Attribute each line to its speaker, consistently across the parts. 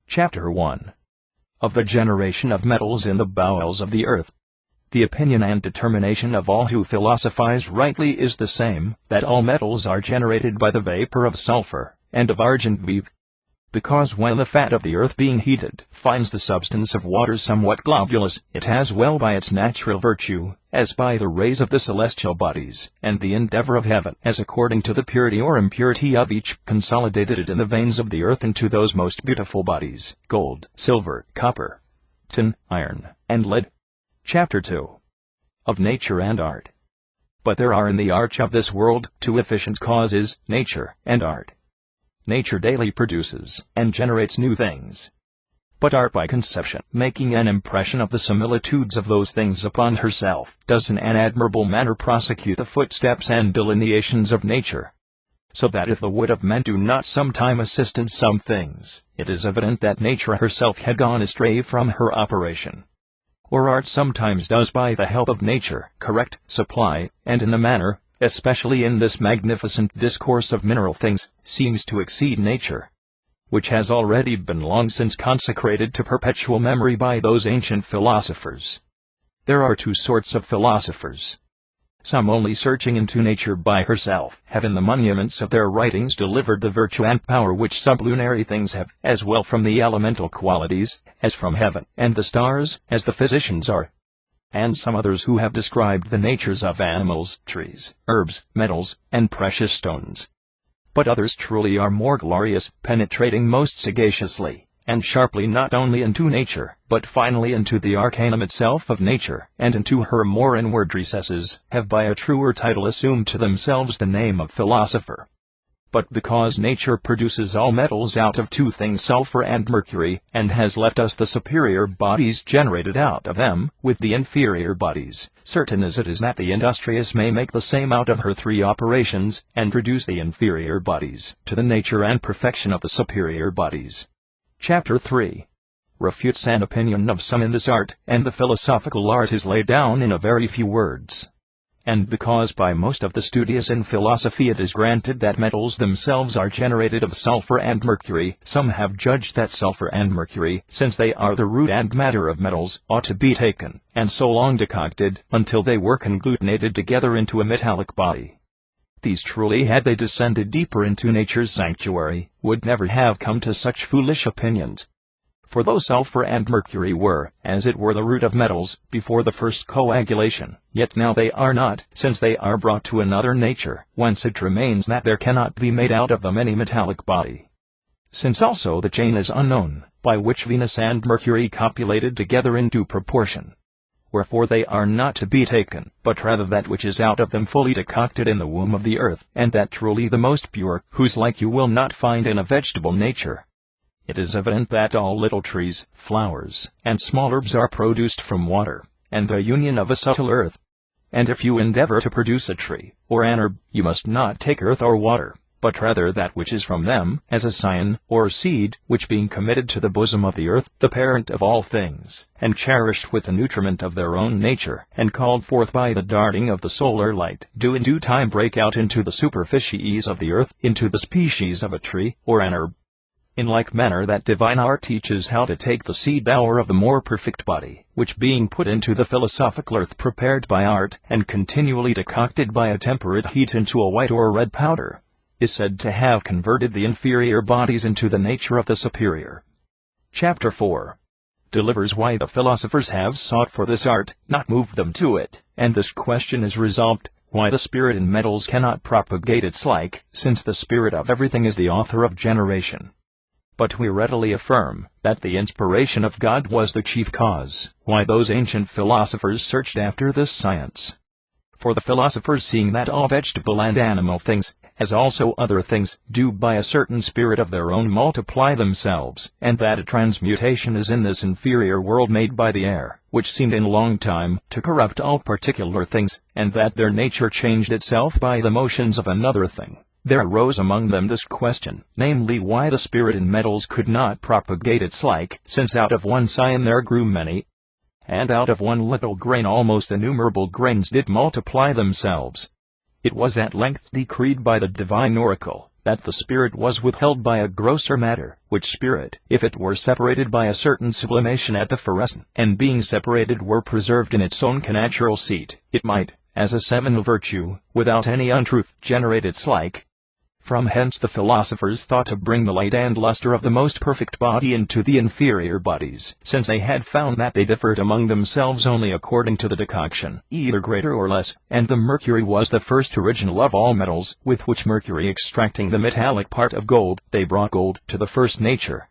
Speaker 1: Chapter 1. Of the generation of metals in the bowels of the earth. The opinion and determination of all who philosophize rightly is the same, that all metals are generated by the vapor of sulfur, and of argent vive. Because when the fat of the earth being heated, finds the substance of water somewhat globulous, it has well by its natural virtue, as by the rays of the celestial bodies, and the endeavor of heaven, as according to the purity or impurity of each, consolidated it in the veins of the earth into those most beautiful bodies, gold, silver, copper, tin, iron, and lead. Chapter 2. Of Nature and Art. But there are in the arch of this world two efficient causes, nature and art. Nature daily produces and generates new things. But art by conception, making an impression of the similitudes of those things upon herself, does in an admirable manner prosecute the footsteps and delineations of nature. So that if the wit of men do not sometime assist in some things, it is evident that nature herself had gone astray from her operation. Or art sometimes does by the help of nature correct, supply, and in a manner, especially in this magnificent discourse of mineral things, seems to exceed nature, which has already been long since consecrated to perpetual memory by those ancient philosophers. There are two sorts of philosophers. Some only searching into nature by herself, have in the monuments of their writings delivered the virtue and power which sublunary things have, as well from the elemental qualities, as from heaven, and the stars, as the physicians are. And some others who have described the natures of animals, trees, herbs, metals, and precious stones. But others truly are more glorious, penetrating most sagaciously and sharply not only into nature, but finally into the arcanum itself of nature, and into her more inward recesses, have by a truer title assumed to themselves the name of philosopher. But because nature produces all metals out of two things, sulfur and mercury, and has left us the superior bodies generated out of them, with the inferior bodies, certain as it is that the industrious may make the same out of her three operations, and reduce the inferior bodies to the nature and perfection of the superior bodies. Chapter 3. Refutes an opinion of some in this art, and the philosophical art is laid down in a very few words. And because by most of the studious in philosophy it is granted that metals themselves are generated of sulfur and mercury, some have judged that sulfur and mercury, since they are the root and matter of metals, ought to be taken, and so long decocted, until they were conglutinated together into a metallic body. These truly, had they descended deeper into nature's sanctuary, would never have come to such foolish opinions. For though sulfur and mercury were, as it were, the root of metals, before the first coagulation, yet now they are not, since they are brought to another nature, whence it remains that there cannot be made out of them any metallic body. Since also the chain is unknown, by which Venus and Mercury copulated together in due proportion. Wherefore they are not to be taken, but rather that which is out of them fully decocted in the womb of the earth, and that truly the most pure, whose like you will not find in a vegetable nature. It is evident that all little trees, flowers, and small herbs are produced from water, and the union of a subtle earth. And if you endeavor to produce a tree, or an herb, you must not take earth or water, but rather that which is from them, as a scion, or seed, which being committed to the bosom of the earth, the parent of all things, and cherished with the nutriment of their own nature, and called forth by the darting of the solar light, do in due time break out into the superficies of the earth, into the species of a tree, or an herb. In like manner that divine art teaches how to take the seed power of the more perfect body, which being put into the philosophical earth prepared by art, and continually decocted by a temperate heat into a white or red powder, is said to have converted the inferior bodies into the nature of the superior. Chapter 4. Delivers why the philosophers have sought for this art, not moved them to it, and this question is resolved, why the spirit in metals cannot propagate its like, since the spirit of everything is the author of generation. But we readily affirm that the inspiration of God was the chief cause why those ancient philosophers searched after this science. For the philosophers, seeing that all vegetable and animal things, as also other things, do by a certain spirit of their own multiply themselves, and that a transmutation is in this inferior world made by the air, which seemed in long time to corrupt all particular things, and that their nature changed itself by the motions of another thing, there arose among them this question, namely, why the spirit in metals could not propagate its like, since out of one scion there grew many, and out of one little grain almost innumerable grains did multiply themselves. It was at length decreed by the divine oracle, that the spirit was withheld by a grosser matter, which spirit, if it were separated by a certain sublimation at the phoresin, and being separated were preserved in its own connatural seat, it might, as a seminal virtue, without any untruth, generate its like. From hence the philosophers thought to bring the light and luster of the most perfect body into the inferior bodies, since they had found that they differed among themselves only according to the decoction, either greater or less, and the mercury was the first original of all metals, with which mercury extracting the metallic part of gold, they brought gold to the first nature.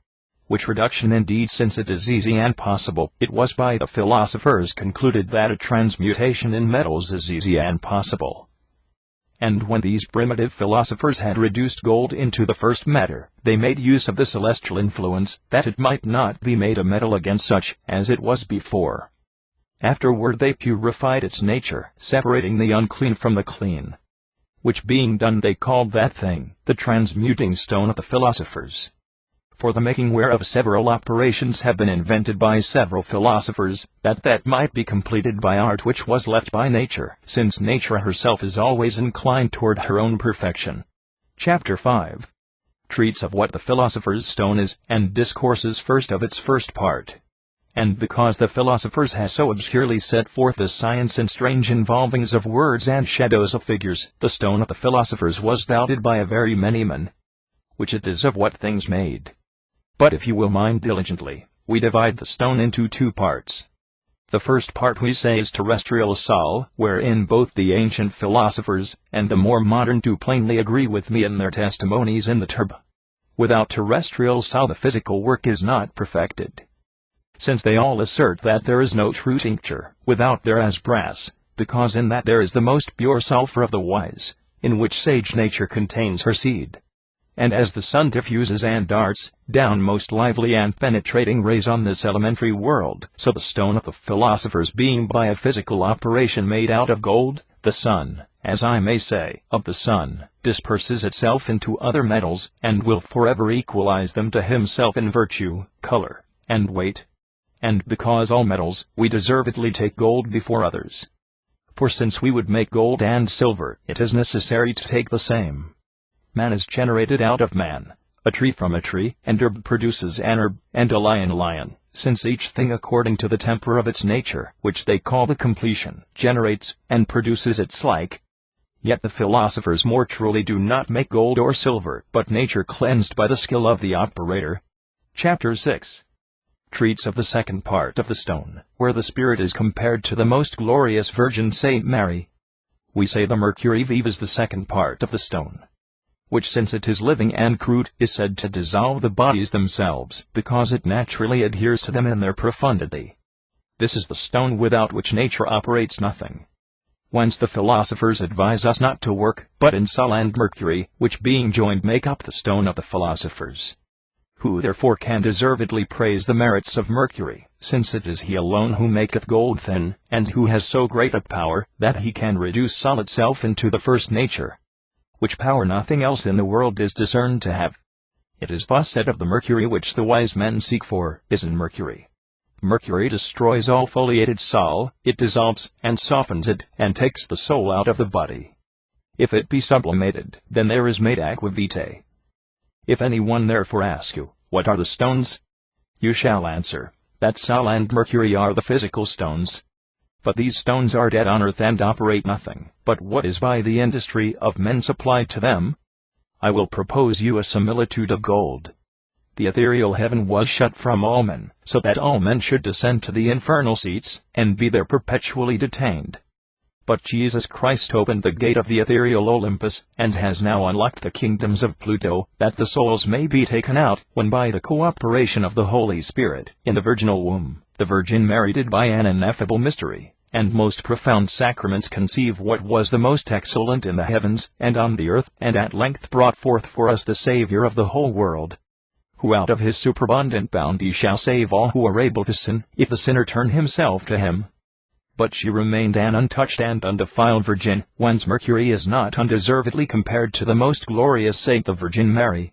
Speaker 1: Which reduction indeed, since it is easy and possible, it was by the philosophers concluded that a transmutation in metals is easy and possible. And when these primitive philosophers had reduced gold into the first matter, they made use of the celestial influence, that it might not be made a metal again such as it was before. Afterward they purified its nature, separating the unclean from the clean. Which being done, they called that thing the transmuting stone of the philosophers. For the making whereof several operations have been invented by several philosophers, that might be completed by art which was left by nature, since nature herself is always inclined toward her own perfection. Chapter 5 treats of what the Philosopher's Stone is, and discourses first of its first part. And because the philosophers have so obscurely set forth the science and strange involvings of words and shadows of figures, the stone of the philosophers was doubted by a very many men, which it is of what things made. But if you will mind diligently, we divide the stone into two parts. The first part we say is terrestrial sol, wherein both the ancient philosophers and the more modern do plainly agree with me in their testimonies in the term. Without terrestrial sol the physical work is not perfected. Since they all assert that there is no true tincture without there as brass, because in that there is the most pure sulphur of the wise, in which sage nature contains her seed. And as the sun diffuses and darts down most lively and penetrating rays on this elementary world, so the stone of the philosophers being by a physical operation made out of gold, the sun, as I may say, of the sun, disperses itself into other metals, and will forever equalize them to himself in virtue, color, and weight. And because all metals, we deservedly take gold before others. For since we would make gold and silver, it is necessary to take the same. Man is generated out of man, a tree from a tree, and herb produces an herb, and a lion, since each thing according to the temper of its nature, which they call the completion, generates, and produces its like. Yet the philosophers more truly do not make gold or silver, but nature cleansed by the skill of the operator. Chapter 6 treats of the second part of the stone, where the spirit is compared to the most glorious Virgin Saint Mary. We say the mercury vive is the second part of the stone, which since it is living and crude, is said to dissolve the bodies themselves, because it naturally adheres to them in their profundity. This is the stone without which nature operates nothing. Whence the philosophers advise us not to work, but in sol and mercury, which being joined make up the stone of the philosophers. Who therefore can deservedly praise the merits of mercury, since it is he alone who maketh gold thin, and who has so great a power, that he can reduce sol itself into the first nature, which power nothing else in the world is discerned to have. It is thus said of the mercury which the wise men seek for, is in mercury. Mercury destroys all foliated sol, it dissolves, and softens it, and takes the soul out of the body. If it be sublimated, then there is made aqua vitae. If any one therefore ask you, what are the stones? You shall answer, that sol and mercury are the physical stones. But these stones are dead on earth and operate nothing, but what is by the industry of men supplied to them. I will propose you a similitude of gold. The ethereal heaven was shut from all men, so that all men should descend to the infernal seats, and be there perpetually detained. But Jesus Christ opened the gate of the ethereal Olympus, and has now unlocked the kingdoms of Pluto, that the souls may be taken out, when by the cooperation of the Holy Spirit, in the virginal womb, the Virgin Mary did by an ineffable mystery, and most profound sacraments conceive what was the most excellent in the heavens, and on the earth, and at length brought forth for us the Saviour of the whole world, who out of his superabundant bounty shall save all who are able to sin, if the sinner turn himself to him. But she remained an untouched and undefiled virgin, whence mercury is not undeservedly compared to the most glorious saint the Virgin Mary.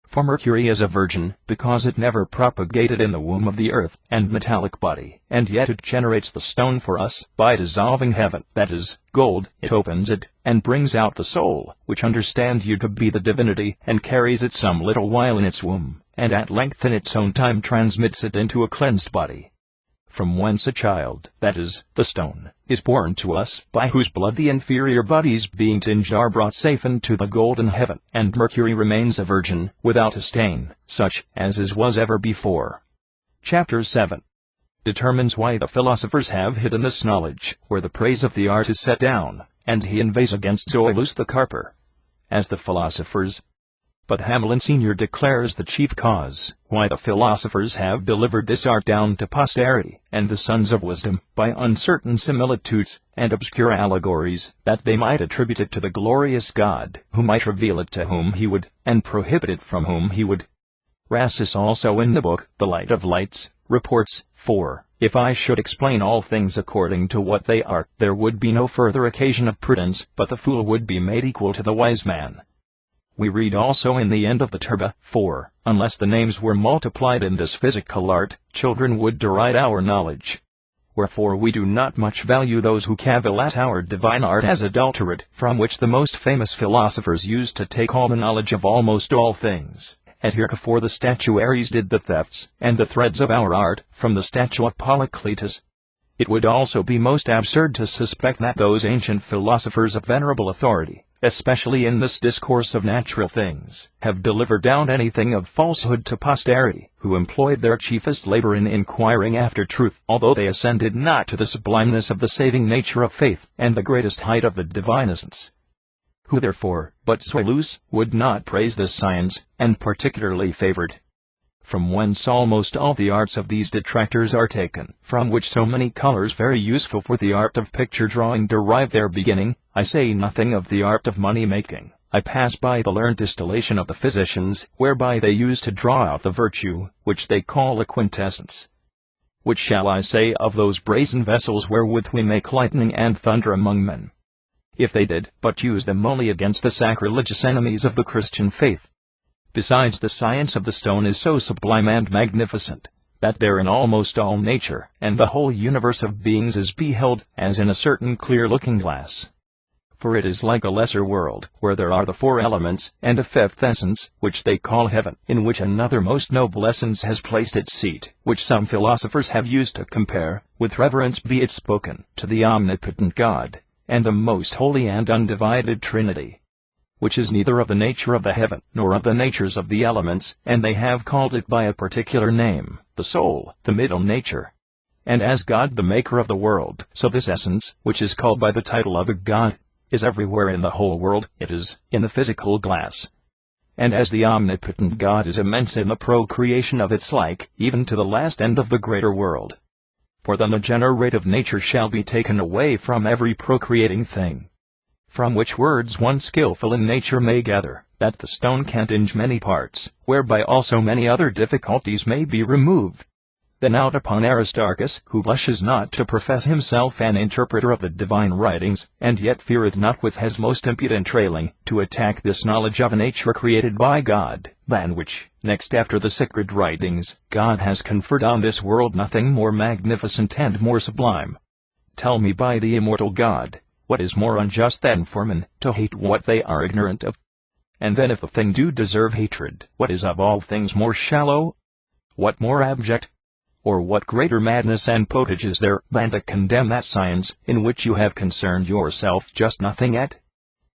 Speaker 1: For mercury is a virgin, because it never propagated in the womb of the earth and metallic body, and yet it generates the stone for us, by dissolving heaven, that is, gold. It opens it, and brings out the soul, which understands you to be the divinity, and carries it some little while in its womb, and at length in its own time transmits it into a cleansed body. From whence a child, that is, the stone, is born to us, by whose blood the inferior bodies being tinged are brought safe into the golden heaven, and mercury remains a virgin, without a stain, such as was ever before. Chapter 7 determines why the philosophers have hidden this knowledge, where the praise of the art is set down, and he inveighs against Zoilus the carper, as the philosophers. But Hamelin Senior declares the chief cause why the philosophers have delivered this art down to posterity, and the sons of wisdom, by uncertain similitudes and obscure allegories, that they might attribute it to the glorious God, who might reveal it to whom he would, and prohibit it from whom he would. Rhasis also in the book, The Light of Lights, reports, 4. If I should explain all things according to what they are, there would be no further occasion of prudence, but the fool would be made equal to the wise man. We read also in the end of the Turba, 4. Unless the names were multiplied in this physical art, children would deride our knowledge. Wherefore we do not much value those who cavil at our divine art as adulterate, from which the most famous philosophers used to take all the knowledge of almost all things, as heretofore the statuaries did the thefts and the threads of our art, from the statue of Polycletus. It would also be most absurd to suspect that those ancient philosophers of venerable authority, especially in this discourse of natural things, have delivered down anything of falsehood to posterity, who employed their chiefest labor in inquiring after truth, although they ascended not to the sublimeness of the saving nature of faith, and the greatest height of the divine essence. Who therefore, but Zoilus, would not praise this science, and particularly favored? From whence almost all the arts of these detractors are taken, from which so many colors very useful for the art of picture drawing derive their beginning. I say nothing of the art of money-making. I pass by the learned distillation of the physicians, whereby they use to draw out the virtue, which they call a quintessence. Which shall I say of those brazen vessels wherewith we make lightning and thunder among men? If they did but use them only against the sacrilegious enemies of the Christian faith. Besides, the science of the stone is so sublime and magnificent, that therein almost all nature, and the whole universe of beings is beheld, as in a certain clear looking-glass. For it is like a lesser world, where there are the 4 elements, and a 5th essence, which they call heaven, in which another most noble essence has placed its seat, which some philosophers have used to compare, with reverence be it spoken, to the omnipotent God, and the most holy and undivided Trinity, which is neither of the nature of the heaven, nor of the natures of the elements, and they have called it by a particular name, the soul, the middle nature. And as God the maker of the world, so this essence, which is called by the title of a God, is everywhere in the whole world, it is, in the physical glass. And as the omnipotent God is immense in the procreation of its like, even to the last end of the greater world. For then the generative nature shall be taken away from every procreating thing. From which words one skillful in nature may gather, that the stone can tinge many parts, whereby also many other difficulties may be removed. Then out upon Aristarchus, who blushes not to profess himself an interpreter of the divine writings, and yet feareth not with his most impudent railing, to attack this knowledge of a nature created by God, than which, next after the sacred writings, God has conferred on this world nothing more magnificent and more sublime. Tell me by the immortal God, what is more unjust than for men to hate what they are ignorant of? And then if the thing do deserve hatred, what is of all things more shallow? What more abject? Or what greater madness and potage is there than to condemn that science in which you have concerned yourself just nothing at?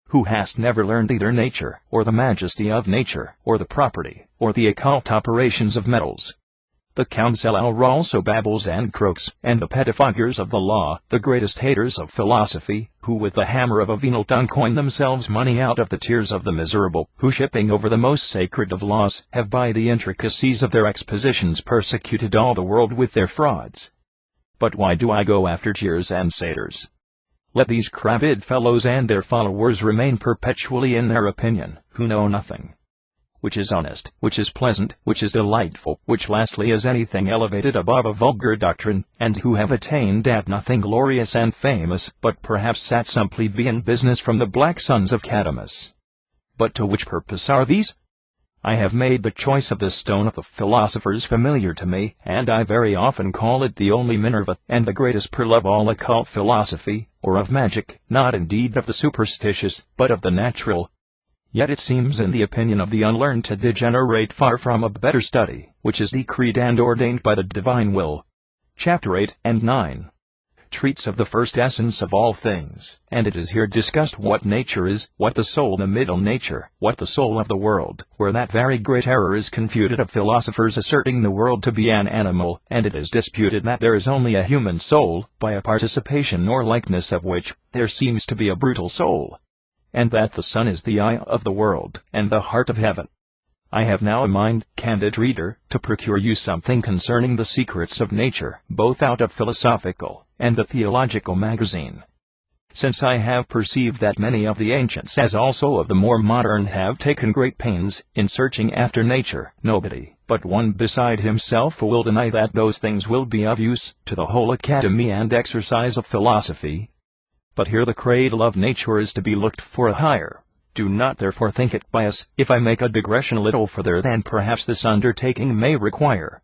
Speaker 1: Who hast never learned either nature, or the majesty of nature, or the property, or the occult operations of metals? The counsellor also babbles and croaks, and the pettifoggers of the law, the greatest haters of philosophy, who with the hammer of a venal tongue coin themselves money out of the tears of the miserable, who shipping over the most sacred of laws, have by the intricacies of their expositions persecuted all the world with their frauds. But why do I go after jeers and satyrs? Let these crabbed fellows and their followers remain perpetually in their opinion, who know nothing. Which is honest, which is pleasant, which is delightful, which lastly is anything elevated above a vulgar doctrine, and who have attained at nothing glorious and famous, but perhaps sat some plebeian business from the black sons of Cadamus. But to which purpose are these? I have made the choice of this stone of the philosophers familiar to me, and I very often call it the only Minerva, and the greatest pearl of all occult philosophy, or of magic, not indeed of the superstitious, but of the natural. Yet it seems in the opinion of the unlearned to degenerate far from a better study, which is decreed and ordained by the divine will. Chapter 8 and 9 treats of the first essence of all things, and it is here discussed what nature is, what the soul, the middle nature, what the soul of the world, where that very great error is confuted of philosophers asserting the world to be an animal, and it is disputed that there is only a human soul, by a participation or likeness of which, there seems to be a brutal soul, and that the sun is the eye of the world, and the heart of heaven. I have now a mind, candid reader, to procure you something concerning the secrets of nature, both out of philosophical and the theological magazine. Since I have perceived that many of the ancients as also of the more modern have taken great pains in searching after nature, nobody but one beside himself will deny that those things will be of use to the whole academy and exercise of philosophy. But here the cradle of nature is to be looked for higher. Do not therefore think it bias if I make a digression a little further than perhaps this undertaking may require.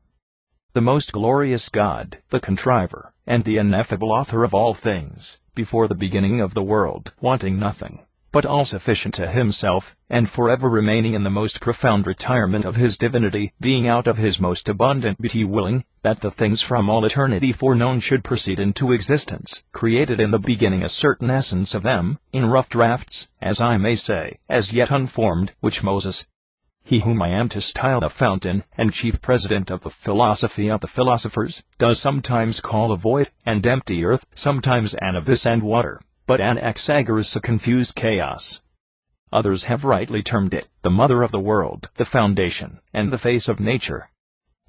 Speaker 1: The most glorious God, the contriver, and the ineffable author of all things, before the beginning of the world, wanting nothing, but all sufficient to himself, and forever remaining in the most profound retirement of his divinity, being out of his most abundant beauty willing, that the things from all eternity foreknown should proceed into existence, created in the beginning a certain essence of them, in rough drafts, as I may say, as yet unformed, which Moses, he whom I am to style the fountain and chief president of the philosophy of the philosophers, does sometimes call a void and empty earth, sometimes an abyss and water, but Anaxagoras a confused chaos. Others have rightly termed it the mother of the world, the foundation, and the face of nature,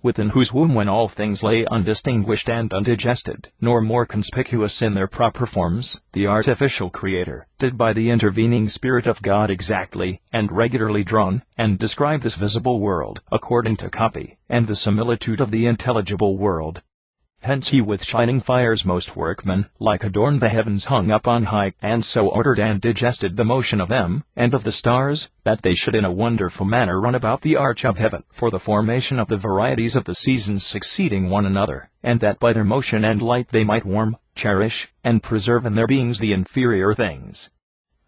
Speaker 1: within whose womb when all things lay undistinguished and undigested, nor more conspicuous in their proper forms, the artificial creator did by the intervening Spirit of God exactly and regularly drawn and describe this visible world, according to copy and the similitude of the intelligible world. Hence he with shining fires most workmen like adorned the heavens hung up on high, and so ordered and digested the motion of them, and of the stars, that they should in a wonderful manner run about the arch of heaven, for the formation of the varieties of the seasons succeeding one another, and that by their motion and light they might warm, cherish, and preserve in their beings the inferior things.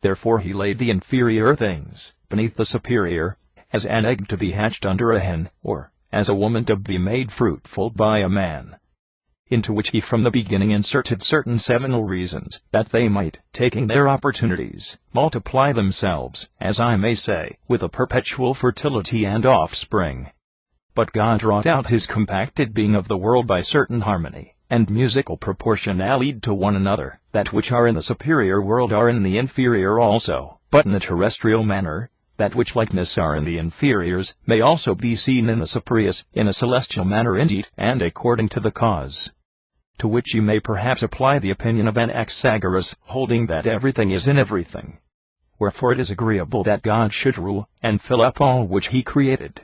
Speaker 1: Therefore he laid the inferior things beneath the superior, as an egg to be hatched under a hen, or as a woman to be made fruitful by a man, into which he from the beginning inserted certain seminal reasons, that they might, taking their opportunities, multiply themselves, as I may say, with a perpetual fertility and offspring. But God wrought out his compacted being of the world by certain harmony and musical proportion allied to one another, that which are in the superior world are in the inferior also, but in a terrestrial manner, that which likeness are in the inferiors may also be seen in the superiors, in a celestial manner indeed, and according to the cause. To which you may perhaps apply the opinion of Anaxagoras, holding that everything is in everything. Wherefore it is agreeable that God should rule, and fill up all which he created.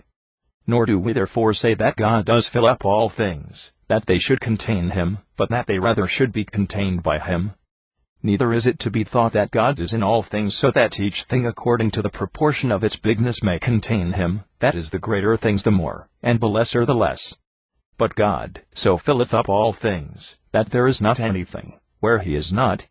Speaker 1: Nor do we therefore say that God does fill up all things, that they should contain him, but that they rather should be contained by him. Neither is it to be thought that God is in all things so that each thing according to the proportion of its bigness may contain him, that is the greater things the more, and the lesser the less. But God so filleth up all things, that there is not anything where he is not.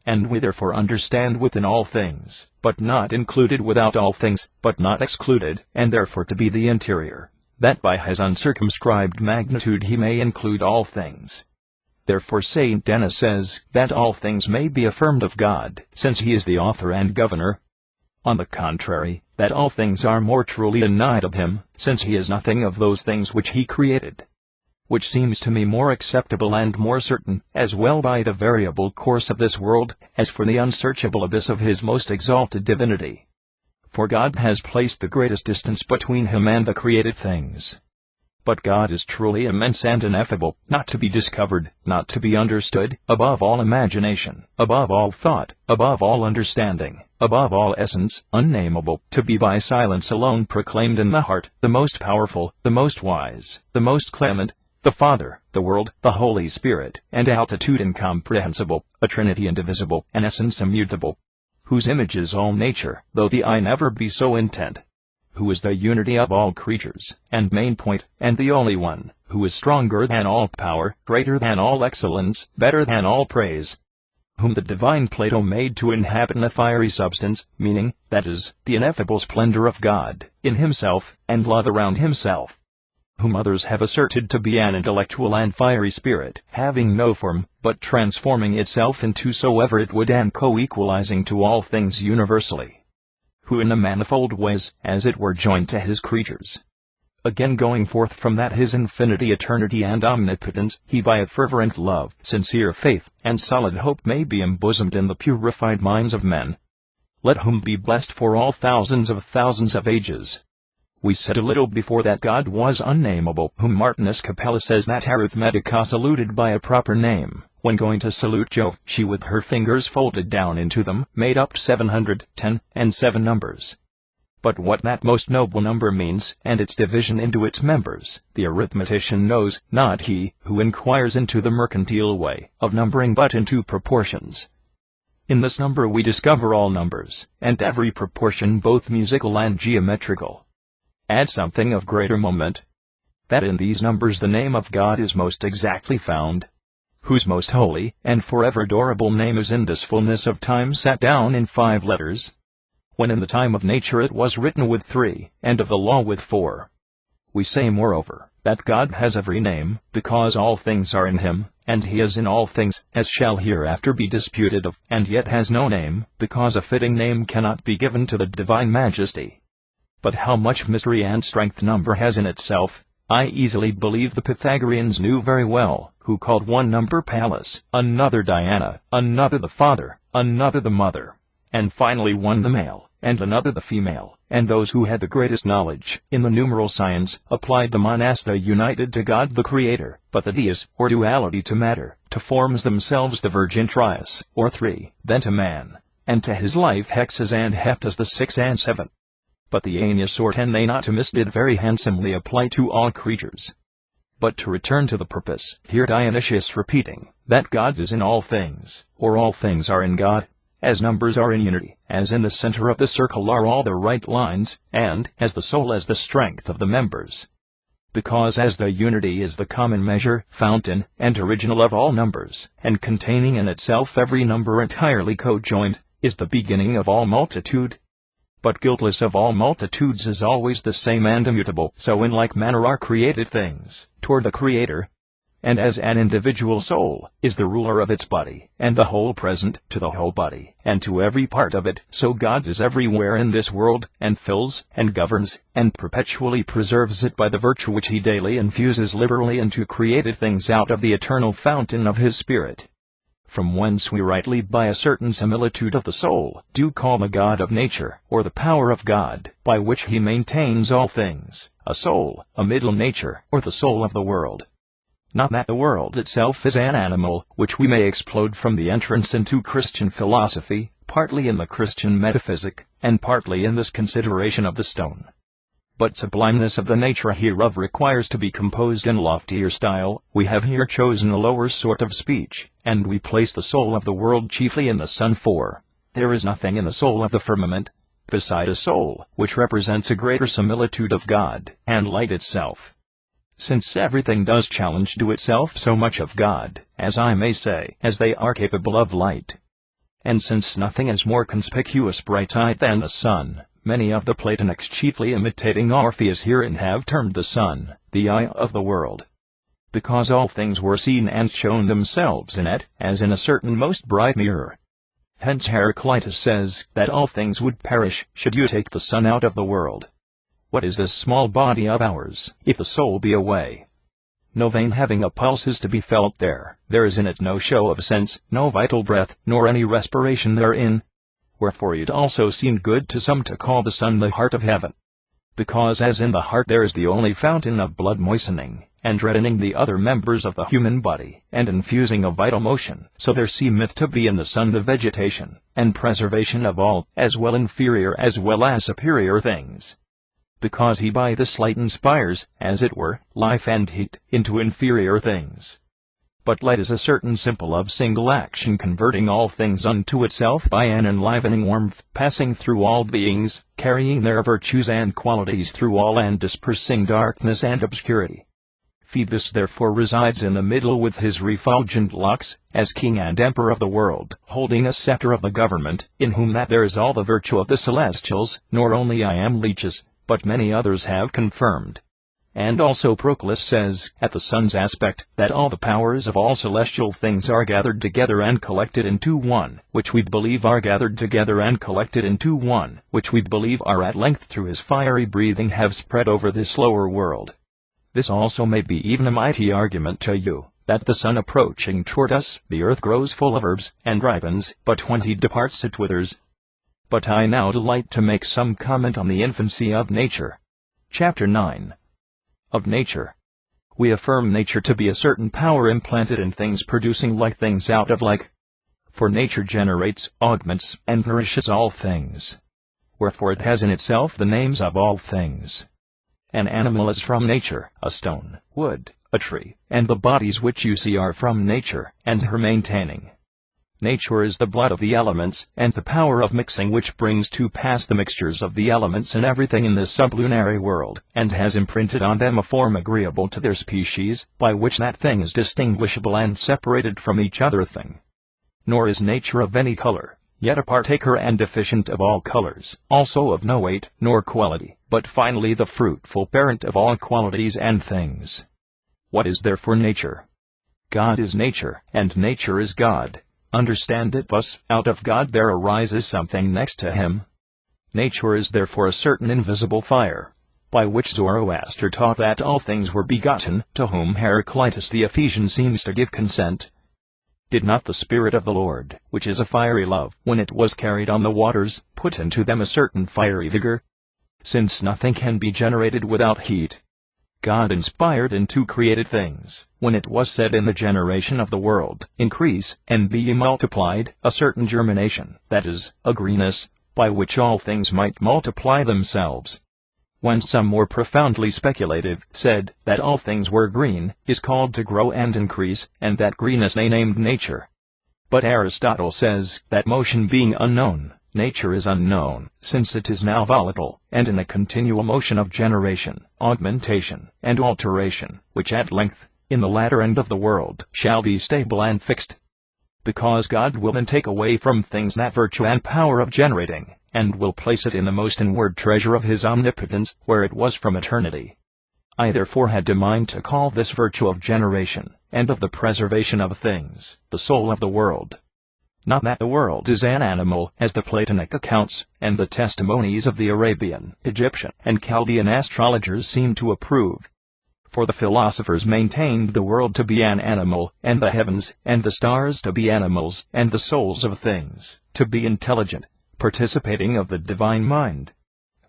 Speaker 1: And we therefore understand within all things, but not included, without all things, but not excluded, and therefore to be the interior, that by his uncircumscribed magnitude he may include all things. Therefore Saint Denis says, that all things may be affirmed of God, since he is the author and governor. On the contrary, that all things are more truly denied of him, since he is nothing of those things which he created. Which seems to me more acceptable and more certain, as well by the variable course of this world, as for the unsearchable abyss of his most exalted divinity. For God has placed the greatest distance between him and the created things. But God is truly immense and ineffable, not to be discovered, not to be understood, above all imagination, above all thought, above all understanding, above all essence, unnameable, to be by silence alone proclaimed in the heart, the most powerful, the most wise, the most clement, the Father, the world, the Holy Spirit, and altitude incomprehensible, a Trinity indivisible, an essence immutable, whose image is all nature, though the eye never be so intent, who is the unity of all creatures, and main point, and the only one, who is stronger than all power, greater than all excellence, better than all praise, whom the divine Plato made to inhabit in a fiery substance, meaning, that is, the ineffable splendor of God, in himself, and love around himself, whom others have asserted to be an intellectual and fiery spirit, having no form, but transforming itself into soever it would and co-equalizing to all things universally, who in a manifold ways, as it were, joined to his creatures. Again, going forth from that his infinity, eternity, and omnipotence, he by a fervent love, sincere faith, and solid hope may be embosomed in the purified minds of men, let whom be blessed for all thousands of ages. We said a little before that God was unnameable, whom Martinus Capella says that Arithmetica saluted by a proper name, when going to salute Jove, she with her fingers folded down into them, made up 710, and 7 numbers. But what that most noble number means, and its division into its members, the arithmetician knows, not he, who inquires into the mercantile way of numbering, but into proportions. In this number we discover all numbers, and every proportion both musical and geometrical. Add something of greater moment, that in these numbers the name of God is most exactly found, whose most holy and forever adorable name is in this fullness of time set down in 5 letters, when in the time of nature it was written with 3, and of the law with 4. We say moreover, that God has every name, because all things are in him, and he is in all things, as shall hereafter be disputed of, and yet has no name, because a fitting name cannot be given to the divine majesty. But how much mystery and strength number has in itself, I easily believe the Pythagoreans knew very well, who called one number Pallas, another Diana, another the father, another the mother, and finally one the male, and another the female, and those who had the greatest knowledge in the numeral science applied the monasta united to God the Creator, but the dies, or duality, to matter, to forms themselves the virgin trias, or 3, then to man, and to his life hexas and heptas the 6 and 7. But the aeneas or 10 they not to miss did very handsomely apply to all creatures. But to return to the purpose, here Dionysius repeating, that God is in all things, or all things are in God, as numbers are in unity, as in the center of the circle are all the right lines, and as the soul as the strength of the members. Because as the unity is the common measure, fountain, and original of all numbers, and containing in itself every number entirely co-joined, is the beginning of all multitude, but guiltless of all multitudes is always the same and immutable, so in like manner are created things, toward the Creator, and as an individual soul is the ruler of its body, and the whole present to the whole body, and to every part of it, so God is everywhere in this world, and fills, and governs, and perpetually preserves it by the virtue which he daily infuses liberally into created things out of the eternal fountain of his Spirit. From whence we rightly by a certain similitude of the soul do call the God of nature, or the power of God, by which he maintains all things, a soul, a middle nature, or the soul of the world. Not that the world itself is an animal, which we may explode from the entrance into Christian philosophy, partly in the Christian metaphysic, and partly in this consideration of the stone. But sublimeness of the nature hereof requires to be composed in loftier style. We have here chosen a lower sort of speech, and we place the soul of the world chiefly in the sun, for there is nothing in the soul of the firmament, beside a soul, which represents a greater similitude of God, and light itself. Since everything does challenge to itself so much of God, as I may say, as they are capable of light. And since nothing is more conspicuous bright-eyed than the sun, many of the Platonics, chiefly imitating Orpheus herein, have termed the sun the eye of the world, because all things were seen and shown themselves in it, as in a certain most bright mirror. Hence Heraclitus says that all things would perish should you take the sun out of the world. What is this small body of ours, if the soul be away? No vein having a pulse is to be felt there. There is in it no show of sense, no vital breath, nor any respiration therein. Wherefore it also seemed good to some to call the sun the heart of heaven. Because as in the heart there is the only fountain of blood moistening, and reddening the other members of the human body, and infusing a vital motion, so there seemeth to be in the sun the vegetation, and preservation of all, as well inferior as well as superior things. Because he by this light inspires, as it were, life and heat, into inferior things. But light is a certain simple of single action, converting all things unto itself by an enlivening warmth, passing through all beings, carrying their virtues and qualities through all, and dispersing darkness and obscurity. Phoebus therefore resides in the middle with his refulgent locks, as king and emperor of the world, holding a scepter of the government, in whom that there is all the virtue of the celestials, nor only I am leeches, but many others have confirmed. And also Proclus says, at the sun's aspect, that all the powers of all celestial things are gathered together and collected into one, which we believe are gathered together and collected into one, which we believe are at length through his fiery breathing have spread over this lower world. This also may be even a mighty argument to you, that the sun approaching toward us, the earth grows full of herbs, and ripens, but when he departs it withers. But I now delight to make some comment on the infancy of nature. Chapter 9. Of nature. We affirm nature to be a certain power implanted in things, producing like things out of like. For nature generates, augments, and nourishes all things. Wherefore it has in itself the names of all things. An animal is from nature, a stone, wood, a tree, and the bodies which you see are from nature, and her maintaining. Nature is the blood of the elements, and the power of mixing which brings to pass the mixtures of the elements in everything in this sublunary world, and has imprinted on them a form agreeable to their species, by which that thing is distinguishable and separated from each other thing. Nor is nature of any color, yet a partaker and deficient of all colors, also of no weight nor quality, but finally the fruitful parent of all qualities and things. What is therefore nature? God is nature, and nature is God. Understand it thus, out of God there arises something next to him. Nature is therefore a certain invisible fire, by which Zoroaster taught that all things were begotten, to whom Heraclitus the Ephesian seems to give consent. Did not the Spirit of the Lord, which is a fiery love, when it was carried on the waters, put into them a certain fiery vigor? Since nothing can be generated without heat, God inspired into created things, when it was said in the generation of the world, increase, and be ye multiplied, a certain germination, that is, a greenness, by which all things might multiply themselves. When some more profoundly speculative said, that all things were green, is called to grow and increase, and that greenness they named nature. But Aristotle says, that motion being unknown, nature is unknown, since it is now volatile, and in a continual motion of generation, augmentation, and alteration, which at length, in the latter end of the world, shall be stable and fixed. Because God will then take away from things that virtue and power of generating, and will place it in the most inward treasure of his omnipotence, where it was from eternity. I therefore had a mind to call this virtue of generation, and of the preservation of things, the soul of the world. Not that the world is an animal, as the Platonic accounts, and the testimonies of the Arabian, Egyptian, and Chaldean astrologers seem to approve. For the philosophers maintained the world to be an animal, and the heavens, and the stars to be animals, and the souls of things, to be intelligent, participating of the divine mind.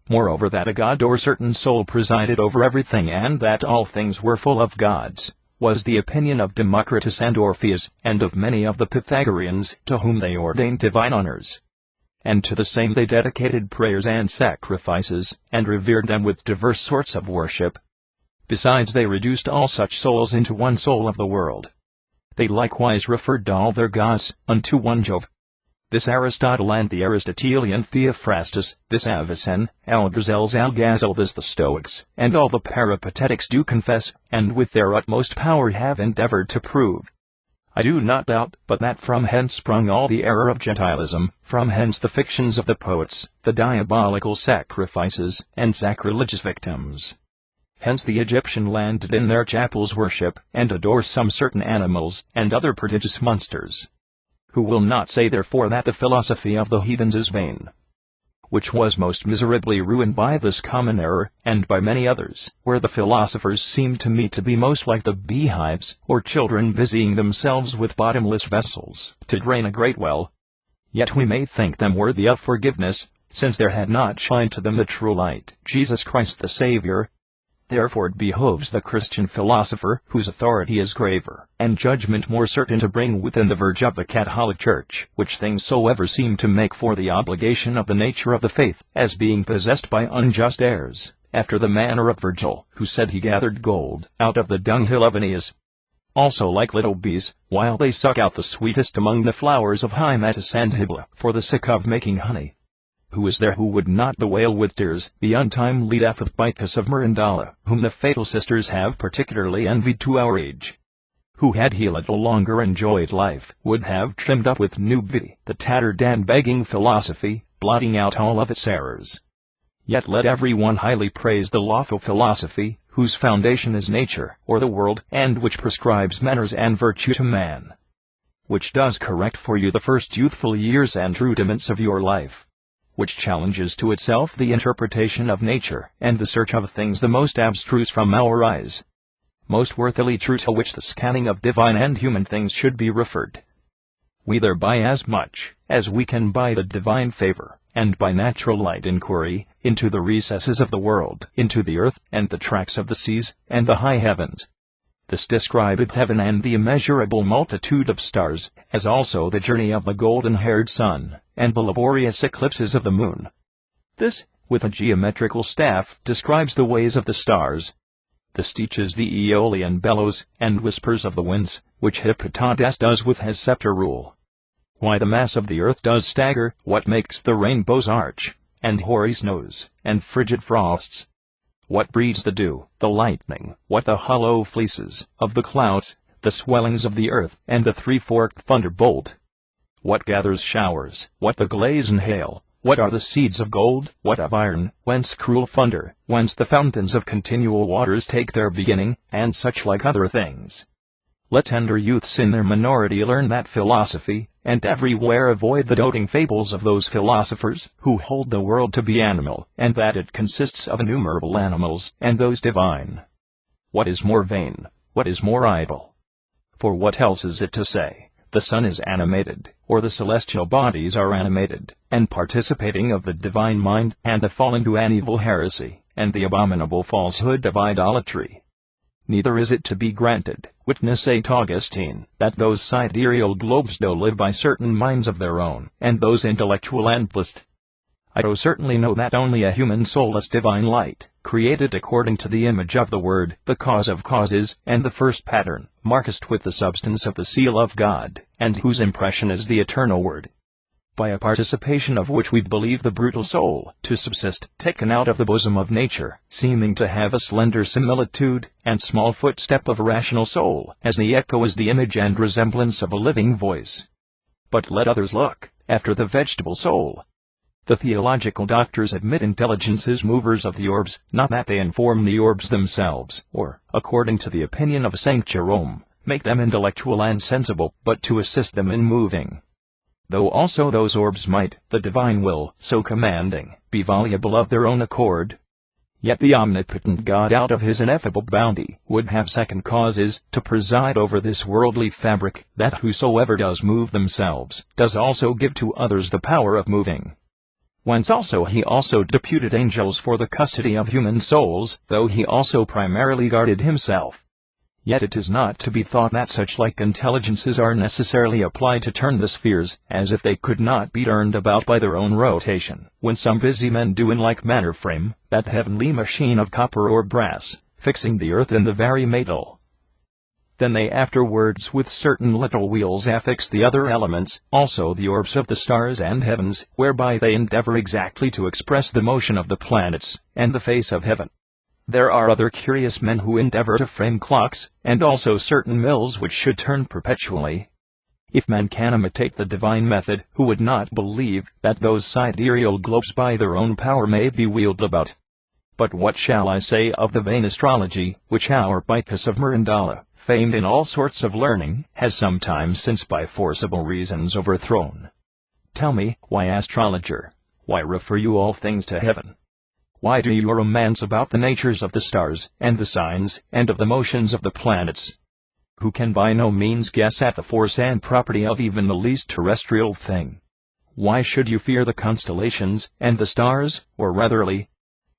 Speaker 1: Moreover, that a god or certain soul presided over everything, and that all things were full of gods, was the opinion of Democritus and Orpheus, and of many of the Pythagoreans, to whom they ordained divine honors. And to the same they dedicated prayers and sacrifices, and revered them with diverse sorts of worship. Besides, they reduced all such souls into one soul of the world. They likewise referred all their gods unto one Jove. This Aristotle and the Aristotelian Theophrastus, this Avicen, Algazel Algazel, this the Stoics, and all the Peripatetics do confess, and with their utmost power have endeavored to prove. I do not doubt but that from hence sprung all the error of Gentilism, from hence the fictions of the poets, the diabolical sacrifices, and sacrilegious victims. Hence the Egyptian landed in their chapels worship, and adore some certain animals, and other prodigious monsters. Who will not say therefore that the philosophy of the heathens is vain? Which was most miserably ruined by this common error, and by many others, where the philosophers seem to me to be most like the beehives, or children busying themselves with bottomless vessels, to drain a great well. Yet we may think them worthy of forgiveness, since there had not shined to them the true light, Jesus Christ the Savior. Therefore it behoves the Christian philosopher, whose authority is graver, and judgment more certain, to bring within the verge of the Catholic Church, which things soever seem to make for the obligation of the nature of the faith, as being possessed by unjust heirs, after the manner of Virgil, who said he gathered gold out of the dunghill of Aeneas. also like little bees, while they suck out the sweetest among the flowers of Hymettus and Hybla, for the sake of making honey. Who is there who would not bewail with tears the untimely death of Bacchus of Mirandala, whom the fatal sisters have particularly envied to our age? Who, had he a little longer enjoyed life, would have trimmed up with new beauty the tattered and begging philosophy, blotting out all of its errors. Yet let every one highly praise the lawful philosophy, whose foundation is nature, or the world, and which prescribes manners and virtue to man. Which does correct for you the first youthful years and rudiments of your life. Which challenges to itself the interpretation of nature, and the search of things the most abstruse from our eyes. Most worthily true, to which the scanning of divine and human things should be referred. We thereby as much as we can by the divine favor, and by natural light inquiry, into the recesses of the world, into the earth, and the tracks of the seas, and the high heavens. This describeth heaven and the immeasurable multitude of stars, as also the journey of the golden-haired sun, and the laborious eclipses of the moon. This, with a geometrical staff, describes the ways of the stars. This teaches the Aeolian bellows, and whispers of the winds, which Hippolytus does with his scepter rule. Why the mass of the earth does stagger, what makes the rainbows arch, and hoary snows, and frigid frosts. What breeds the dew, the lightning, what the hollow fleeces of the clouds, the swellings of the earth, and the three-forked thunderbolt. What gathers showers, what the glaze and hail, what are the seeds of gold, what of iron, whence cruel thunder, whence the fountains of continual waters take their beginning, and such like other things. Let tender youths in their minority learn that philosophy, and everywhere avoid the doting fables of those philosophers who hold the world to be animal, and that it consists of innumerable animals, and those divine. What is more vain? What is more idle? For what else is it to say, the sun is animated, or the celestial bodies are animated, and participating of the divine mind, and have fallen to an evil heresy, and the abominable falsehood of idolatry? Neither is it to be granted, witness St. Augustine, that those sidereal globes do live by certain minds of their own, and those intellectual and list. I do certainly know that only a human soul is divine light, created according to the image of the Word, the cause of causes, and the first pattern, marked with the substance of the seal of God, and whose impression is the eternal Word. By a participation of which we believe the brutal soul to subsist, taken out of the bosom of nature, seeming to have a slender similitude, and small footstep of a rational soul, as the echo is the image and resemblance of a living voice. But let others look after the vegetable soul. The theological doctors admit intelligences movers of the orbs, not that they inform the orbs themselves, or, according to the opinion of St. Jerome, make them intellectual and sensible, but to assist them in moving. Though also those orbs might, the divine will, so commanding, be voluble of their own accord. Yet the omnipotent God out of his ineffable bounty would have second causes to preside over this worldly fabric, that whosoever does move themselves, does also give to others the power of moving. Whence also he also deputed angels for the custody of human souls, though he also primarily guarded himself. Yet it is not to be thought that such like intelligences are necessarily applied to turn the spheres, as if they could not be turned about by their own rotation, when some busy men do in like manner frame that heavenly machine of copper or brass, fixing the earth in the very middle. Then they afterwards with certain little wheels affix the other elements, also the orbs of the stars and heavens, whereby they endeavor exactly to express the motion of the planets, and the face of heaven. There are other curious men who endeavor to frame clocks, and also certain mills which should turn perpetually. If men can imitate the divine method, who would not believe that those sidereal globes by their own power may be wheeled about? But what shall I say of the vain astrology, which our Bacchus of Mirandala, famed in all sorts of learning, has some time since by forcible reasons overthrown? Tell me, why, astrologer, why refer you all things to heaven? Why do you romance about the natures of the stars, and the signs, and of the motions of the planets? Who can by no means guess at the force and property of even the least terrestrial thing? Why should you fear the constellations, and the stars, or ratherly,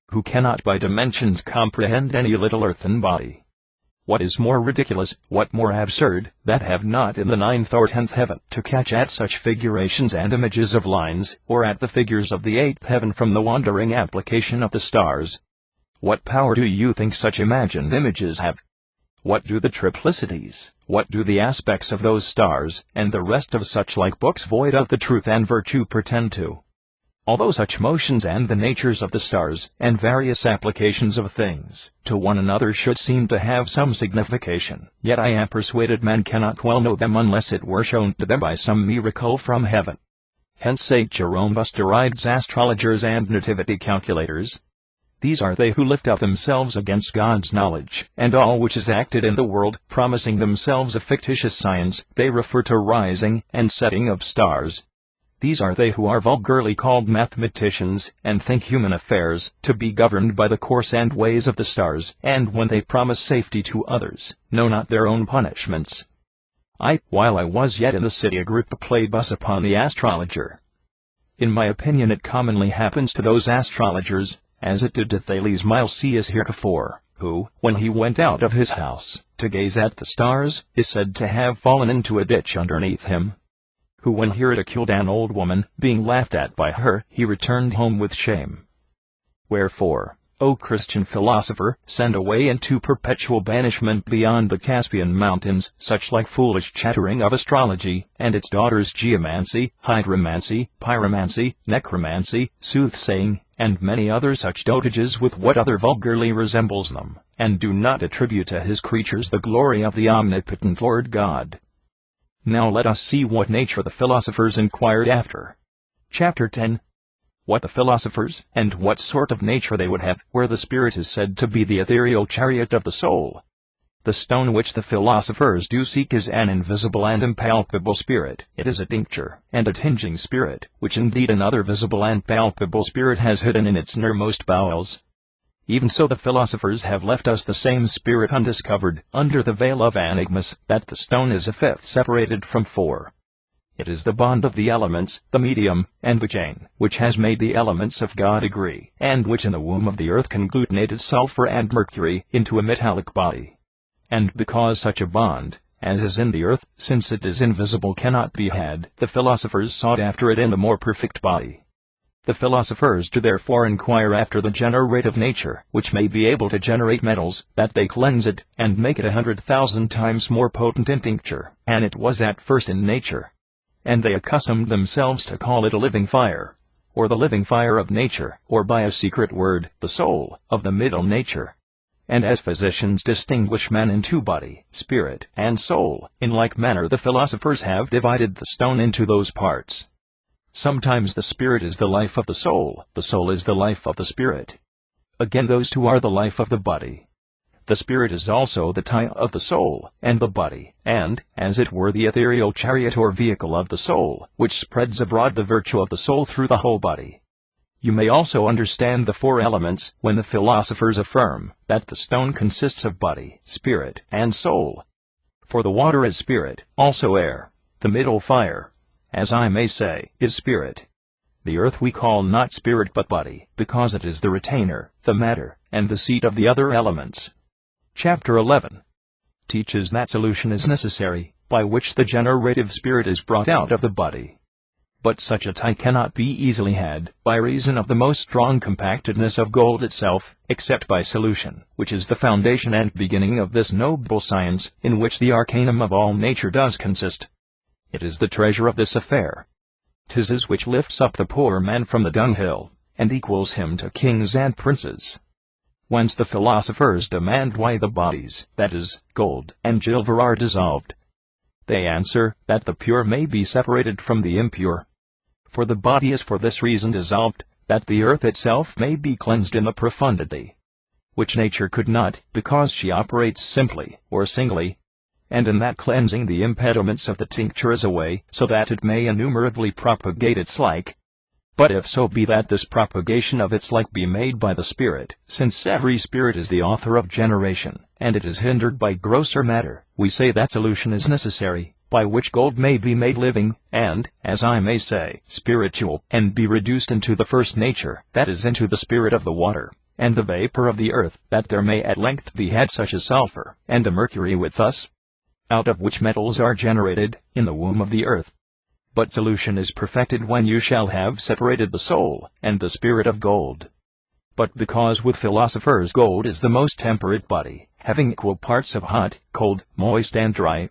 Speaker 1: who cannot by dimensions comprehend any little earthen body? What is more ridiculous, what more absurd, that have not in the 9th or 10th heaven to catch at such figurations and images of lines, or at the figures of the 8th heaven from the wandering application of the stars? What power do you think such imagined images have? What do the triplicities, what do the aspects of those stars, and the rest of such like books void of the truth and virtue pretend to? Although such motions and the natures of the stars, and various applications of things, to one another should seem to have some signification, yet I am persuaded men cannot well know them unless it were shown to them by some miracle from heaven. Hence St. Jerome thus derides astrologers and nativity calculators. These are they who lift up themselves against God's knowledge, and all which is acted in the world, promising themselves a fictitious science. They refer to rising and setting of stars. These are they who are vulgarly called mathematicians, and think human affairs to be governed by the course and ways of the stars, and when they promise safety to others, know not their own punishments. While I was yet in the city, Agrippa played thus upon the astrologer. In my opinion it commonly happens to those astrologers, as it did to Thales Milesius heretofore, who, when he went out of his house to gaze at the stars, is said to have fallen into a ditch underneath him. Who, when he ridiculed an old woman, being laughed at by her, he returned home with shame. Wherefore, O Christian philosopher, send away into perpetual banishment beyond the Caspian mountains such like foolish chattering of astrology, and its daughters geomancy, hydromancy, pyromancy, necromancy, soothsaying, and many other such dotages with what other vulgarly resembles them, and do not attribute to his creatures the glory of the omnipotent Lord God. Now let us see what nature the philosophers inquired after. Chapter 10. What the philosophers, and what sort of nature they would have, where the spirit is said to be the ethereal chariot of the soul. The stone which the philosophers do seek is an invisible and impalpable spirit. It is a tincture, and a tinging spirit, which indeed another visible and palpable spirit has hidden in its innermost bowels. Even so the philosophers have left us the same spirit undiscovered, under the veil of enigmas, that the stone is a fifth separated from four. It is the bond of the elements, the medium, and the chain, which has made the elements of God agree, and which in the womb of the earth conglutinated sulfur and mercury into a metallic body. And because such a bond, as is in the earth, since it is invisible, cannot be had, the philosophers sought after it in the more perfect body. The philosophers do therefore inquire after the generative nature, which may be able to generate metals, that they cleanse it, and make it 100,000 times more potent in tincture, than it was at first in nature. And they accustomed themselves to call it a living fire, or the living fire of nature, or by a secret word, the soul, of the middle nature. And as physicians distinguish men into body, spirit, and soul, in like manner the philosophers have divided the stone into those parts. Sometimes the spirit is the life of the soul is the life of the spirit. Again, those two are the life of the body. The spirit is also the tie of the soul and the body, and, as it were, the ethereal chariot or vehicle of the soul, which spreads abroad the virtue of the soul through the whole body. You may also understand the four elements when the philosophers affirm that the stone consists of body, spirit, and soul. For the water is spirit, also air. The middle fire, as I may say, is spirit. The earth we call not spirit but body, because it is the retainer, the matter, and the seat of the other elements. Chapter 11 teaches that solution is necessary, by which the generative spirit is brought out of the body. But such a tie cannot be easily had, by reason of the most strong compactedness of gold itself, except by solution, which is the foundation and beginning of this noble science, in which the arcanum of all nature does consist. It is the treasure of this affair. 'Tis which lifts up the poor man from the dunghill, and equals him to kings and princes. Whence the philosophers demand why the bodies, that is, gold and silver, are dissolved. They answer, that the pure may be separated from the impure. For the body is for this reason dissolved, that the earth itself may be cleansed in the profundity, which nature could not, because she operates simply, or singly. And in that cleansing the impediments of the tincture is away, so that it may innumerably propagate its like. But if so be that this propagation of its like be made by the spirit, since every spirit is the author of generation, and it is hindered by grosser matter, we say that solution is necessary, by which gold may be made living, and, as I may say, spiritual, and be reduced into the first nature, that is, into the spirit of the water, and the vapor of the earth, that there may at length be had such as sulfur, and a mercury with us, out of which metals are generated, in the womb of the earth. But solution is perfected when you shall have separated the soul, and the spirit of gold. But because with philosophers gold is the most temperate body, having equal parts of hot, cold, moist and dry.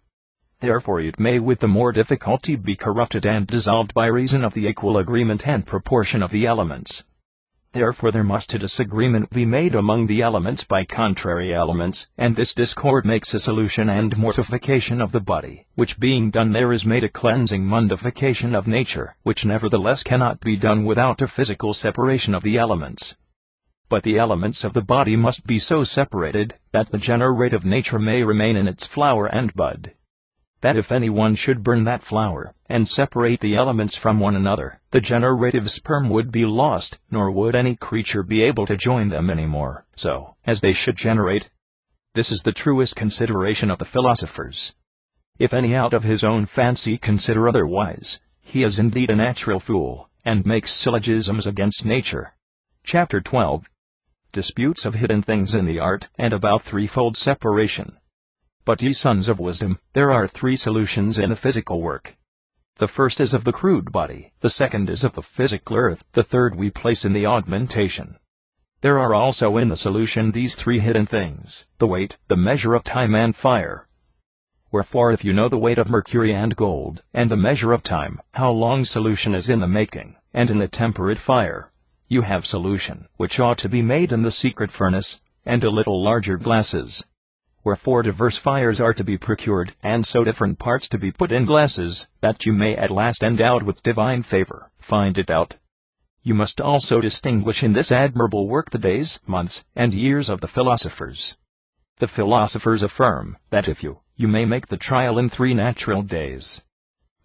Speaker 1: Therefore it may with the more difficulty be corrupted and dissolved by reason of the equal agreement and proportion of the elements. Therefore there must a disagreement be made among the elements by contrary elements, and this discord makes a solution and mortification of the body, which being done there is made a cleansing mundification of nature, which nevertheless cannot be done without a physical separation of the elements. But the elements of the body must be so separated, that the generative nature may remain in its flower and bud. That if anyone should burn that flower, and separate the elements from one another, the generative sperm would be lost, nor would any creature be able to join them any more, so as they should generate. This is the truest consideration of the philosophers. If any out of his own fancy consider otherwise, he is indeed a natural fool, and makes syllogisms against nature. Chapter 12. Disputes of hidden things in the art, and about threefold separation. But ye sons of wisdom, there are three solutions in the physical work. The first is of the crude body, the second is of the physical earth, the third we place in the augmentation. There are also in the solution these three hidden things, the weight, the measure of time and fire. Wherefore if you know the weight of mercury and gold, and the measure of time, how long solution is in the making, and in the temperate fire, you have solution, which ought to be made in the secret furnace, and a little larger glasses. Wherefore diverse fires are to be procured, and so different parts to be put in glasses, that you may at last endowed with divine favor, find it out. You must also distinguish in this admirable work the days, months, and years of the philosophers. The philosophers affirm, that if you may make the trial in 3 natural days.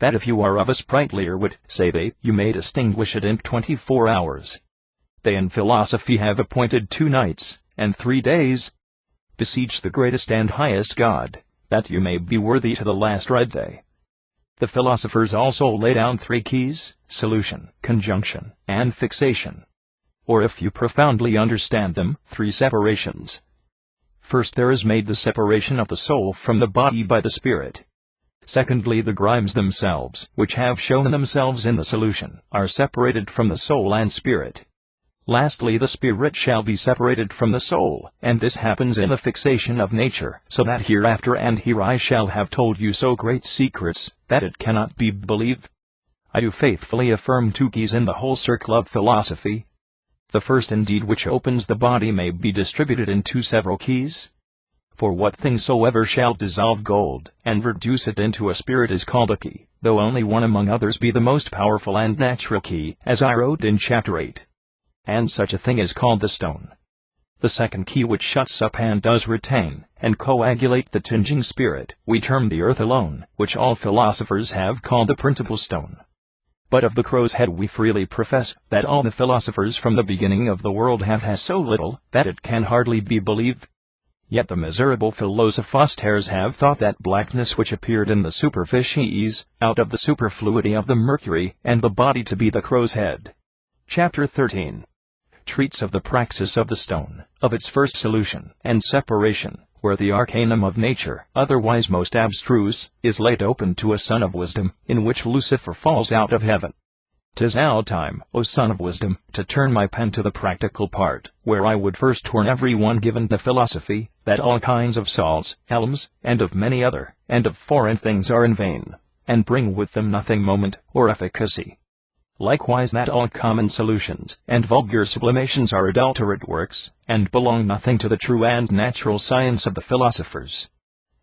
Speaker 1: That if you are of a sprightlier wit, say they, you may distinguish it in 24 hours. They in philosophy have appointed 2 nights, and 3 days. Beseech the greatest and highest God, that you may be worthy to the last red day. The philosophers also lay down 3 keys, solution, conjunction, and fixation. Or if you profoundly understand them, 3 separations. First there is made the separation of the soul from the body by the spirit. Secondly the grimes themselves, which have shown themselves in the solution, are separated from the soul and spirit. Lastly the spirit shall be separated from the soul, and this happens in the fixation of nature, so that hereafter and here I shall have told you so great secrets, that it cannot be believed. I do faithfully affirm 2 keys in the whole circle of philosophy. The first indeed which opens the body may be distributed in 2 several keys. For what thing soever shall dissolve gold, and reduce it into a spirit is called a key, though only one among others be the most powerful and natural key, as I wrote in chapter 8. And such a thing is called the stone. The second key which shuts up and does retain, and coagulate the tinging spirit, we term the earth alone, which all philosophers have called the principal stone. But of the crow's head we freely profess, that all the philosophers from the beginning of the world have so little, that it can hardly be believed. Yet the miserable philosophers have thought that blackness which appeared in the superficies, out of the superfluity of the mercury and the body to be the crow's head. Chapter 13. Treats of the praxis of the stone, of its first solution and separation, where the arcanum of nature, otherwise most abstruse, is laid open to a son of wisdom, in which Lucifer falls out of heaven. 'Tis now time, O son of wisdom, to turn my pen to the practical part, where I would first warn every one given to philosophy, that all kinds of salts, alums, and of many other, and of foreign things are in vain, and bring with them nothing moment, or efficacy. Likewise that all common solutions, and vulgar sublimations are adulterate works, and belong nothing to the true and natural science of the philosophers.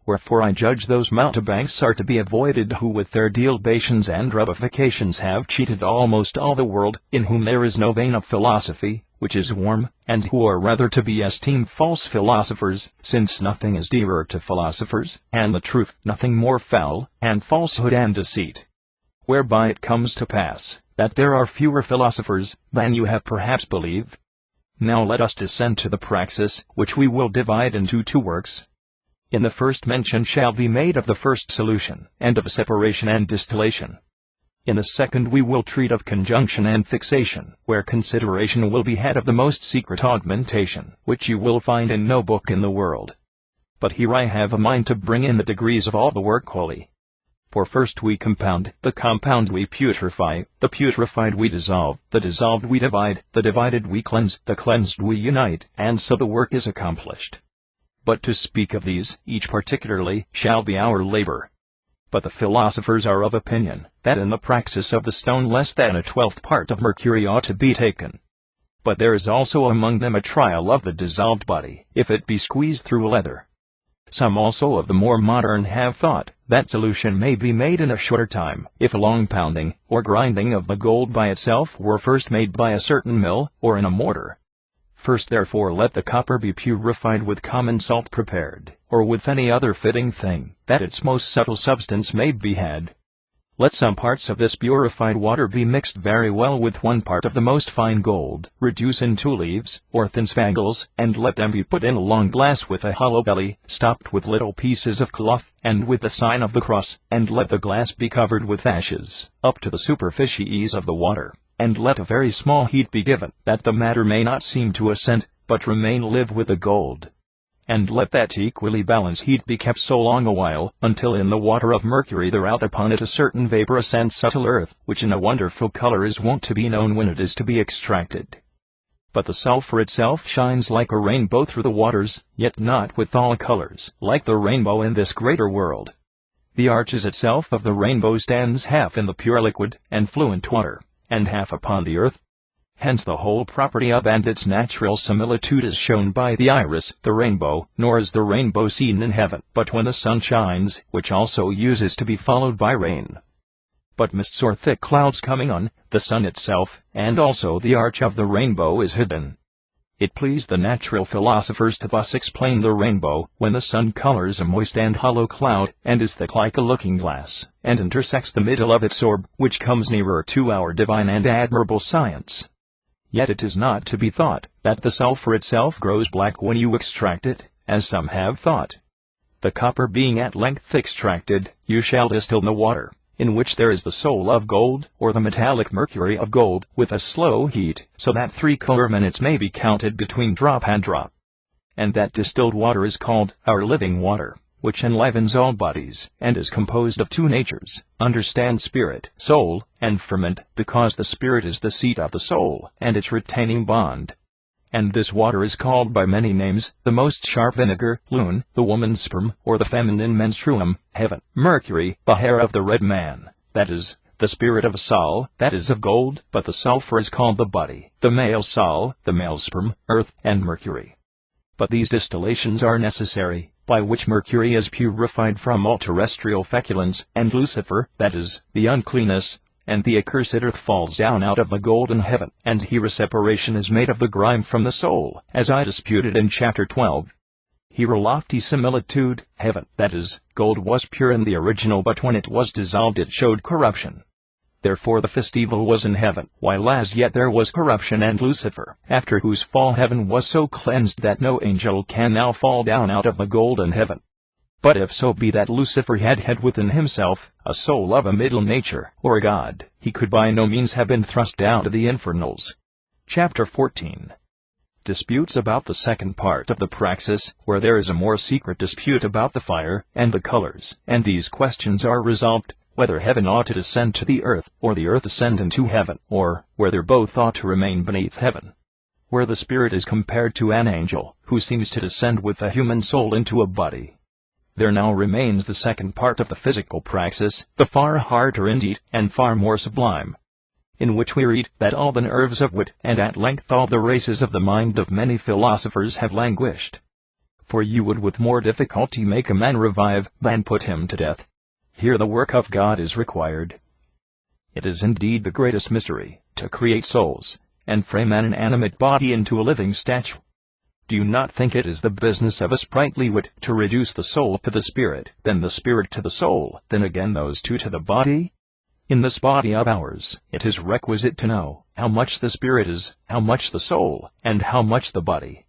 Speaker 1: Wherefore I judge those mountebanks are to be avoided who with their dilabations and rubifications have cheated almost all the world, in whom there is no vein of philosophy, which is warm, and who are rather to be esteemed false philosophers, since nothing is dearer to philosophers, and the truth nothing more foul, and falsehood and deceit. Whereby it comes to pass, that there are fewer philosophers than you have perhaps believed. Now let us descend to the praxis, which we will divide into 2 works. In the first mention shall be made of the first solution, and of separation and distillation. In the second we will treat of conjunction and fixation, where consideration will be had of the most secret augmentation, which you will find in no book in the world. But here I have a mind to bring in the degrees of all the work wholly. For first we compound, the compound we putrefy, the putrefied we dissolve, the dissolved we divide, the divided we cleanse, the cleansed we unite, and so the work is accomplished. But to speak of these, each particularly, shall be our labor. But the philosophers are of opinion, that in the praxis of the stone less than a 12th part of mercury ought to be taken. But there is also among them a trial of the dissolved body, if it be squeezed through leather. Some also of the more modern have thought, that solution may be made in a shorter time, if a long pounding, or grinding of the gold by itself were first made by a certain mill, or in a mortar. First therefore let the copper be purified with common salt prepared, or with any other fitting thing, that its most subtle substance may be had. Let some parts of this purified water be mixed very well with 1 part of the most fine gold, reduce in 2 leaves, or thin spangles, and let them be put in a long glass with a hollow belly, stopped with little pieces of cloth, and with the sign of the cross, and let the glass be covered with ashes, up to the superficies of the water. And let a very small heat be given, that the matter may not seem to assent, but remain live with the gold. And let that equally balanced heat be kept so long a while, until in the water of mercury there out upon it a certain vapor ascends subtle earth, which in a wonderful color is wont to be known when it is to be extracted. But the sulphur itself shines like a rainbow through the waters, yet not with all colors, like the rainbow in this greater world. The arches itself of the rainbow stands half in the pure liquid, and fluent water, and half upon the earth. Hence the whole property of and its natural similitude is shown by the iris, the rainbow, nor is the rainbow seen in heaven, but when the sun shines, which also uses to be followed by rain. But mists or thick clouds coming on, the sun itself, and also the arch of the rainbow is hidden. It pleased the natural philosophers to thus explain the rainbow, when the sun colors a moist and hollow cloud, and is thick like a looking-glass, and intersects the middle of its orb, which comes nearer to our divine and admirable science. Yet it is not to be thought, that the sulphur itself grows black when you extract it, as some have thought. The copper being at length extracted, you shall distill the water, in which there is the soul of gold, or the metallic mercury of gold, with a slow heat, so that 3/4 minutes may be counted between drop and drop. And that distilled water is called our living water, which enlivens all bodies, and is composed of 2 natures, understand spirit, soul, and ferment, because the spirit is the seat of the soul, and its retaining bond. And this water is called by many names, the most sharp vinegar, lune, the woman's sperm, or the feminine menstruum, heaven, mercury, the hair of the red man, that is, the spirit of Sol, that is of gold, but the sulphur is called the body, the male Sol, the male sperm, earth, and mercury. But these distillations are necessary, by which mercury is purified from all terrestrial feculence, and Lucifer, that is, the uncleanness, and the accursed earth falls down out of the golden heaven, and here a separation is made of the grime from the soul, as I disputed in chapter 12. Here a lofty similitude, heaven, that is, gold was pure in the original, but when it was dissolved it showed corruption. Therefore the first evil was in heaven, while as yet there was corruption, and Lucifer, after whose fall heaven was so cleansed that no angel can now fall down out of the golden heaven. But if so be that Lucifer had within himself a soul of a middle nature, or a god, he could by no means have been thrust down to the infernals. Chapter 14. Disputes about the second part of the praxis, where there is a more secret dispute about the fire and the colors, and these questions are resolved, whether heaven ought to descend to the earth, or the earth ascend into heaven, or whether both ought to remain beneath heaven. Where the spirit is compared to an angel, who seems to descend with a human soul into a body. There now remains the second part of the physical praxis, the far harder indeed, and far more sublime, in which we read that all the nerves of wit, and at length all the races of the mind of many philosophers have languished. For you would with more difficulty make a man revive, than put him to death. Here the work of God is required. It is indeed the greatest mystery, to create souls, and frame an inanimate body into a living statue. Do you not think it is the business of a sprightly wit to reduce the soul to the spirit, then the spirit to the soul, then again those two to the body? In this body of ours, it is requisite to know how much the spirit is, how much the soul, and how much the body.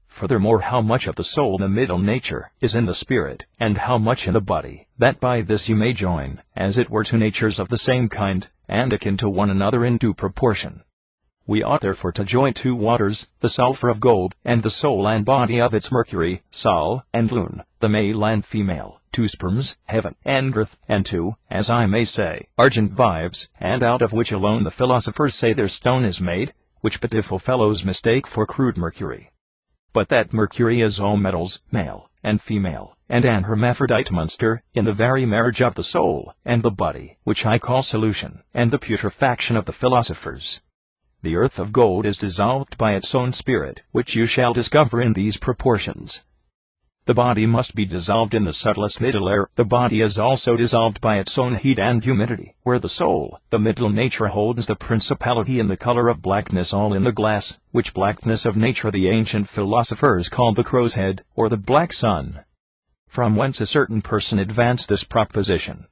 Speaker 1: Furthermore, how much of the soul, the middle nature, is in the spirit, and how much in the body, that by this you may join, as it were, two natures of the same kind, and akin to one another in due proportion. We ought therefore to join 2 waters, the sulphur of gold, and the soul and body of its mercury, Sol, and Lune, the male and female, 2 sperms, heaven, and earth, and 2, as I may say, argent vives, and out of which alone the philosophers say their stone is made, which pitiful fellows mistake for crude mercury. but that Mercury is all metals, male and female, and an hermaphrodite monster, in the very marriage of the soul and the body, which I call solution, and the putrefaction of the philosophers. The earth of gold is dissolved by its own spirit, which you shall discover in these proportions. The body must be dissolved in the subtlest middle air. The body is also dissolved by its own heat and humidity, where the soul, the middle nature, holds the principality in the color of blackness, all in the glass, which blackness of nature the ancient philosophers called the crow's head, or the black sun. From whence a certain person advanced this proposition: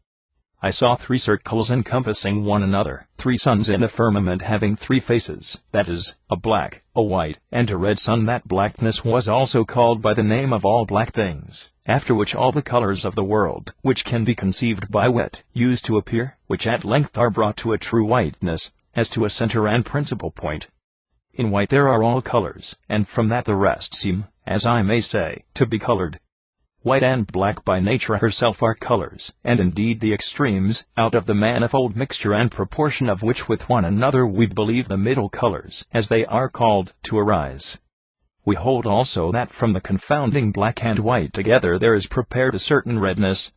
Speaker 1: I saw 3 circles encompassing one another, 3 suns in the firmament having 3 faces, that is, a black, a white, and a red sun. That blackness was also called by the name of all black things, after which all the colors of the world, which can be conceived by wit, used to appear, which at length are brought to a true whiteness, as to a center and principal point. In white there are all colors, and from that the rest seem, as I may say, to be colored. White and black by nature herself are colors, and indeed the extremes, out of the manifold mixture and proportion of which with one another we believe the middle colors, as they are called, to arise. We hold also that from the confounding black and white together there is prepared a certain redness.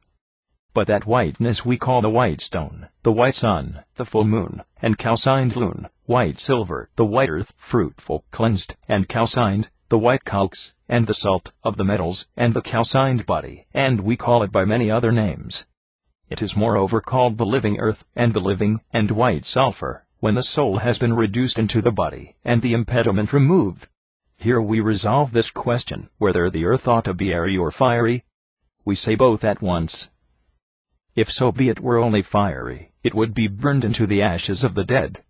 Speaker 1: But that whiteness we call the white stone, the white sun, the full moon, and calcined lune, white silver, the white earth, fruitful, cleansed, and calcined, the white calx, and the salt, of the metals, and the calcined body, and we call it by many other names. It is moreover called the living earth, and the living, and white sulfur, when the soul has been reduced into the body, and the impediment removed. Here we resolve this question, whether the earth ought to be airy or fiery. We say both at once. If so be it were only fiery, it would be burned into the ashes of the dead.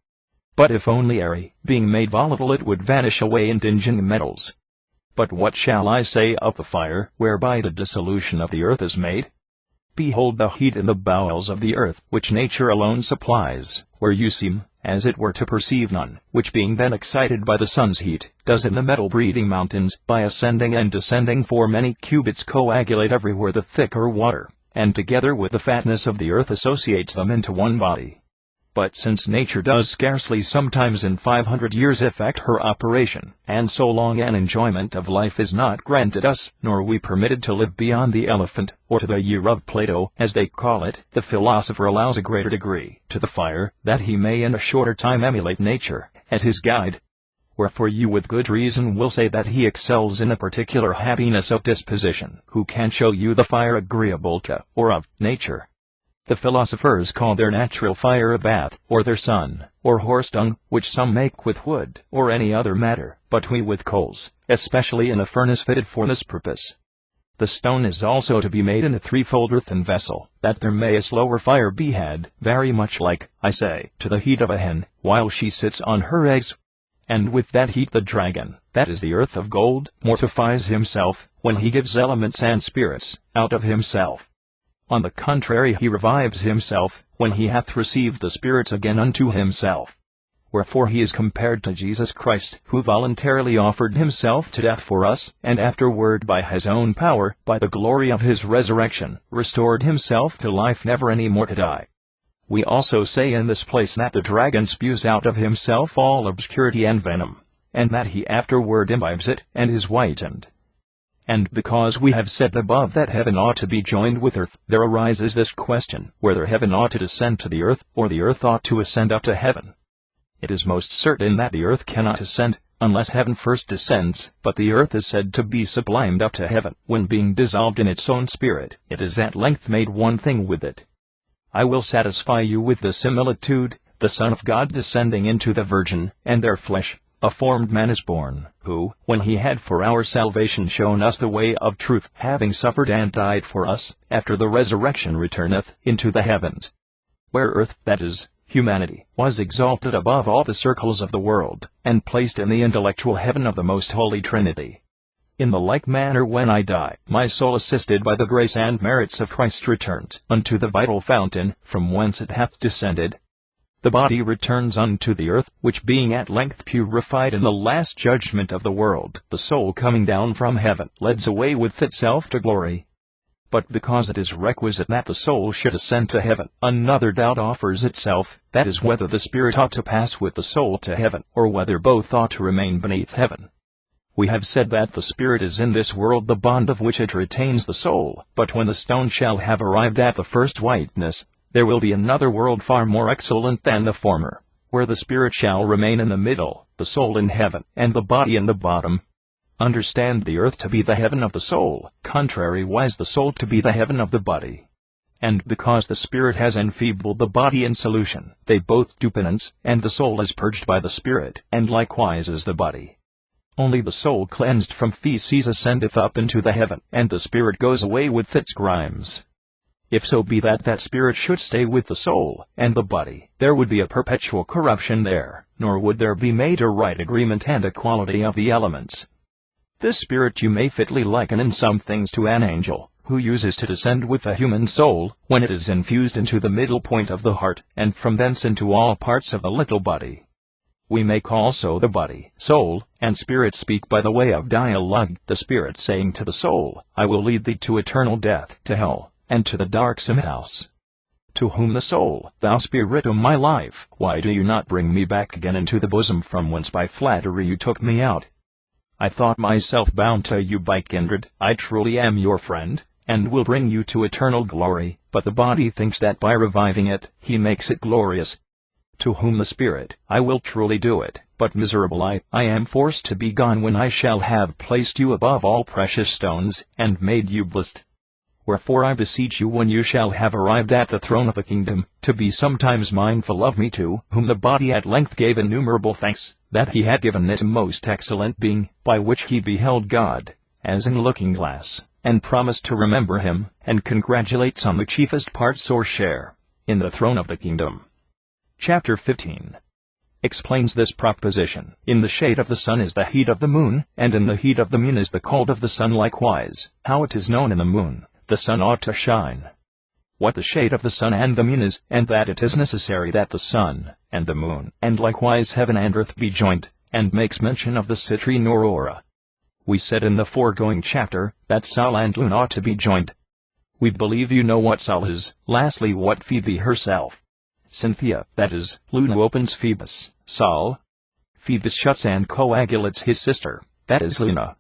Speaker 1: But if only airy, being made volatile, it would vanish away in dingy metals. But what shall I say of the fire, whereby the dissolution of the earth is made? Behold the heat in the bowels of the earth, which nature alone supplies, where you seem, as it were, to perceive none, which being then excited by the sun's heat, does in the metal-breathing mountains, by ascending and descending for many cubits, coagulate everywhere the thicker water, and together with the fatness of the earth associates them into one body. But since nature does scarcely sometimes in 500 years effect her operation, and so long an enjoyment of life is not granted us, nor we permitted to live beyond the elephant, or to the year of Plato, as they call it, the philosopher allows a greater degree to the fire, that he may in a shorter time emulate nature, as his guide. Wherefore you with good reason will say that he excels in a particular happiness of disposition, who can show you the fire agreeable to, or of, nature. The philosophers call their natural fire a bath, or their sun, or horse dung, which some make with wood, or any other matter, but we with coals, especially in a furnace fitted for this purpose. The stone is also to be made in a threefold earthen vessel, that there may a slower fire be had, very much like, I say, to the heat of a hen, while she sits on her eggs. And with that heat the dragon, that is the earth of gold, mortifies himself, when he gives elements and spirits, out of himself. On the contrary, he revives himself, when he hath received the spirits again unto himself. Wherefore he is compared to Jesus Christ, who voluntarily offered himself to death for us, and afterward by his own power, by the glory of his resurrection, restored himself to life, never any more to die. We also say in this place that the dragon spews out of himself all obscurity and venom, and that he afterward imbibes it, and is whitened. And because we have said above that heaven ought to be joined with earth, there arises this question, whether heaven ought to descend to the earth, or the earth ought to ascend up to heaven. It is most certain that the earth cannot ascend, unless heaven first descends, but the earth is said to be sublimed up to heaven, when being dissolved in its own spirit, it is at length made one thing with it. I will satisfy you with the similitude, the Son of God descending into the Virgin, and their flesh, a formed man is born, who, when he had for our salvation shown us the way of truth, having suffered and died for us, after the resurrection returneth into the heavens, where earth, that is, humanity, was exalted above all the circles of the world, and placed in the intellectual heaven of the most holy Trinity. In the like manner when I die, my soul, assisted by the grace and merits of Christ, returns unto the vital fountain, from whence it hath descended. The body returns unto the earth, which being at length purified in the last judgment of the world, the soul coming down from heaven, leads away with itself to glory. But because it is requisite that the soul should ascend to heaven, another doubt offers itself, that is whether the spirit ought to pass with the soul to heaven, or whether both ought to remain beneath heaven. We have said that the spirit is in this world the bond of which it retains the soul, but when the stone shall have arrived at the first whiteness, there will be another world far more excellent than the former, where the spirit shall remain in the middle, the soul in heaven, and the body in the bottom. Understand the earth to be the heaven of the soul, contrariwise the soul to be the heaven of the body. And because the spirit has enfeebled the body in solution, they both do penance, and the soul is purged by the spirit, and likewise is the body. Only the soul cleansed from feces ascendeth up into the heaven, and the spirit goes away with its crimes. If so be that spirit should stay with the soul and the body, there would be a perpetual corruption there, nor would there be made a right agreement and equality of the elements. This spirit you may fitly liken in some things to an angel, who uses to descend with the human soul, when it is infused into the middle point of the heart, and from thence into all parts of the little body. We make also the body, soul, and spirit speak by the way of dialogue, the spirit saying to the soul, I will lead thee to eternal death, to hell, and to the darksome house. To whom the soul, thou spirit of my life, why do you not bring me back again into the bosom from whence by flattery you took me out? I thought myself bound to you by kindred, I truly am your friend, and will bring you to eternal glory, but the body thinks that by reviving it, he makes it glorious. To whom the spirit, I will truly do it, but miserable I am forced to be gone when I shall have placed you above all precious stones, and made you blessed. Wherefore I beseech you when you shall have arrived at the throne of the kingdom, to be sometimes mindful of me too, whom the body at length gave innumerable thanks, that he had given it a most excellent being, by which he beheld God, as in looking-glass, and promised to remember him, and congratulates on the chiefest parts or share, in the throne of the kingdom. Chapter 15 explains this proposition. In the shade of the sun is the heat of the moon, and in the heat of the moon is the cold of the sun likewise. How it is known in the moon, the sun ought to shine. What the shade of the sun and the moon is, and that it is necessary that the sun, and the moon, and likewise heaven and earth be joined, and makes mention of the citrine aurora. We said in the foregoing chapter, that Sol and Luna ought to be joined. We believe you know what Sol is, lastly what Phoebe herself. Cynthia, that is, Luna opens Phoebus, Sol. Phoebus shuts and coagulates his sister, that is Luna.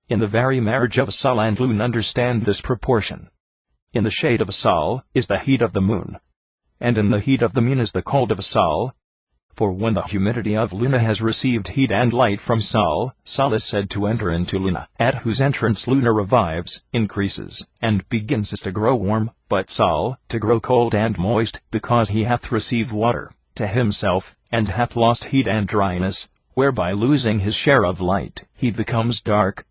Speaker 1: In the very marriage of Sol and Luna understand this proportion. In the shade of Sol is the heat of the moon, and in the heat of the moon is the cold of Sol. For when the humidity of Luna has received heat and light from Sol, Sol is said to enter into Luna, at whose entrance Luna revives, increases, and begins to grow warm, but Sol, to grow cold and moist, because he hath received water, to himself, and hath lost heat and dryness, whereby losing his share of light, he becomes dark.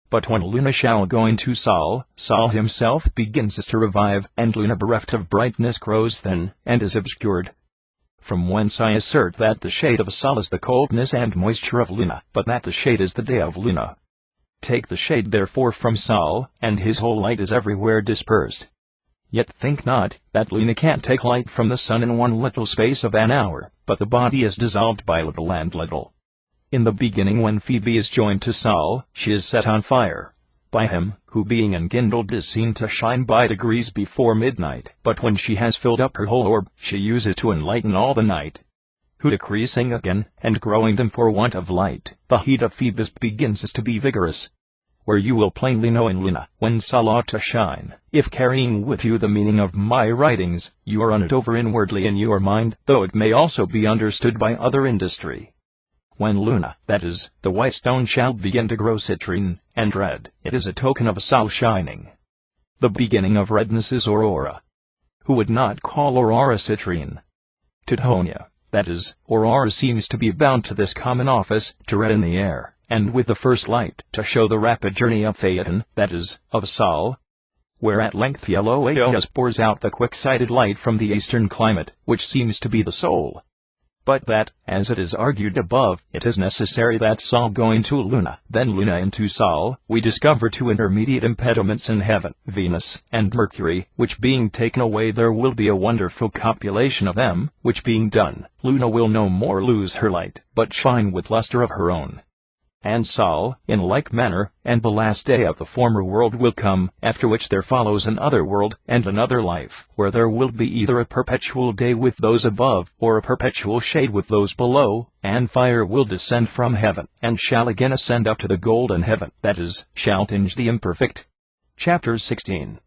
Speaker 1: But when Luna shall go into Sol, Sol himself begins to revive, and Luna bereft of brightness grows thin, and is obscured. From whence I assert that the shade of Sol is the coldness and moisture of Luna, but that the shade is the day of Luna. Take the shade therefore from Sol, and his whole light is everywhere dispersed. Yet think not, that Luna can't take light from the sun in one little space of an hour, but the body is dissolved by little and little. In the beginning when Phoebe is joined to Sol, she is set on fire by him, who being enkindled is seen to shine by degrees before midnight, but when she has filled up her whole orb, she uses to enlighten all the night. Who decreasing again, and growing dim for want of light, the heat of Phoebus begins to be vigorous. Where you will plainly know in Luna, when Sol ought to shine, if carrying with you the meaning of my writings, you run it over inwardly in your mind, though it may also be understood by other industry. When Luna, that is, the white stone shall begin to grow citrine, and red, it is a token of a Sol shining. The beginning of redness is aurora. Who would not call aurora citrine? Teutonia, that is, aurora seems to be bound to this common office, to redden the air, and with the first light, to show the rapid journey of Phaeton, that is, of Sol. Where at length yellow Aeolus pours out the quick-sighted light from the eastern climate, which seems to be the soul. But that, as it is argued above, it is necessary that Sol go into Luna, then Luna into Sol, we discover two intermediate impediments in heaven, Venus, and Mercury, which being taken away there will be a wonderful copulation of them, which being done, Luna will no more lose her light, but shine with luster of her own. And Sol, in like manner, and the last day of the former world will come, after which there follows another world, and another life, where there will be either a perpetual day with those above, or a perpetual shade with those below, and fire will descend from heaven, and shall again ascend up to the golden heaven, that is, shall tinge the imperfect. Chapter 16.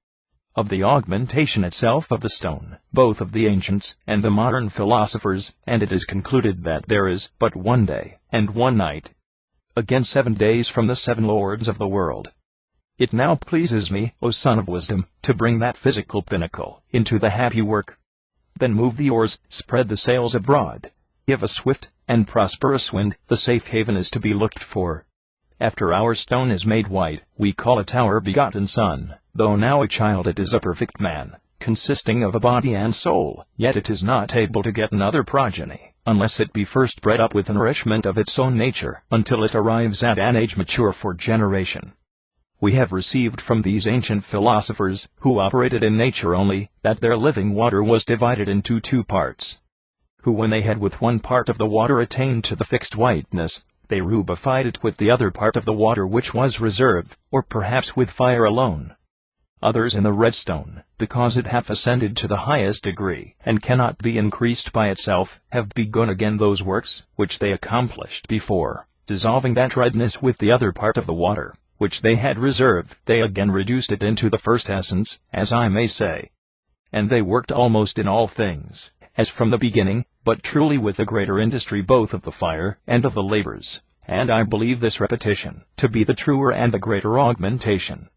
Speaker 1: Of the augmentation itself of the stone, both of the ancients and the modern philosophers, and it is concluded that there is but one day, and one night. Again 7 days from the 7 lords of the world. It now pleases me, O son of wisdom, to bring that physical pinnacle into the happy work. Then move the oars, spread the sails abroad. Give a swift and prosperous wind, the safe haven is to be looked for. After our stone is made white, we call it our begotten son, though now a child it is a perfect man, consisting of a body and soul, yet it is not able to get another progeny, unless it be first bred up with the nourishment of its own nature, until it arrives at an age mature for generation. We have received from these ancient philosophers, who operated in nature only, that their living water was divided into 2 parts. Who when they had with one part of the water attained to the fixed whiteness, they rubified it with the other part of the water which was reserved, or perhaps with fire alone. Others in the red stone, because it hath ascended to the highest degree, and cannot be increased by itself, have begun again those works, which they accomplished before, dissolving that redness with the other part of the water, which they had reserved, they again reduced it into the first essence, as I may say. And they worked almost in all things, as from the beginning, but truly with a greater industry both of the fire and of the labors, and I believe this repetition to be the truer and the greater augmentation.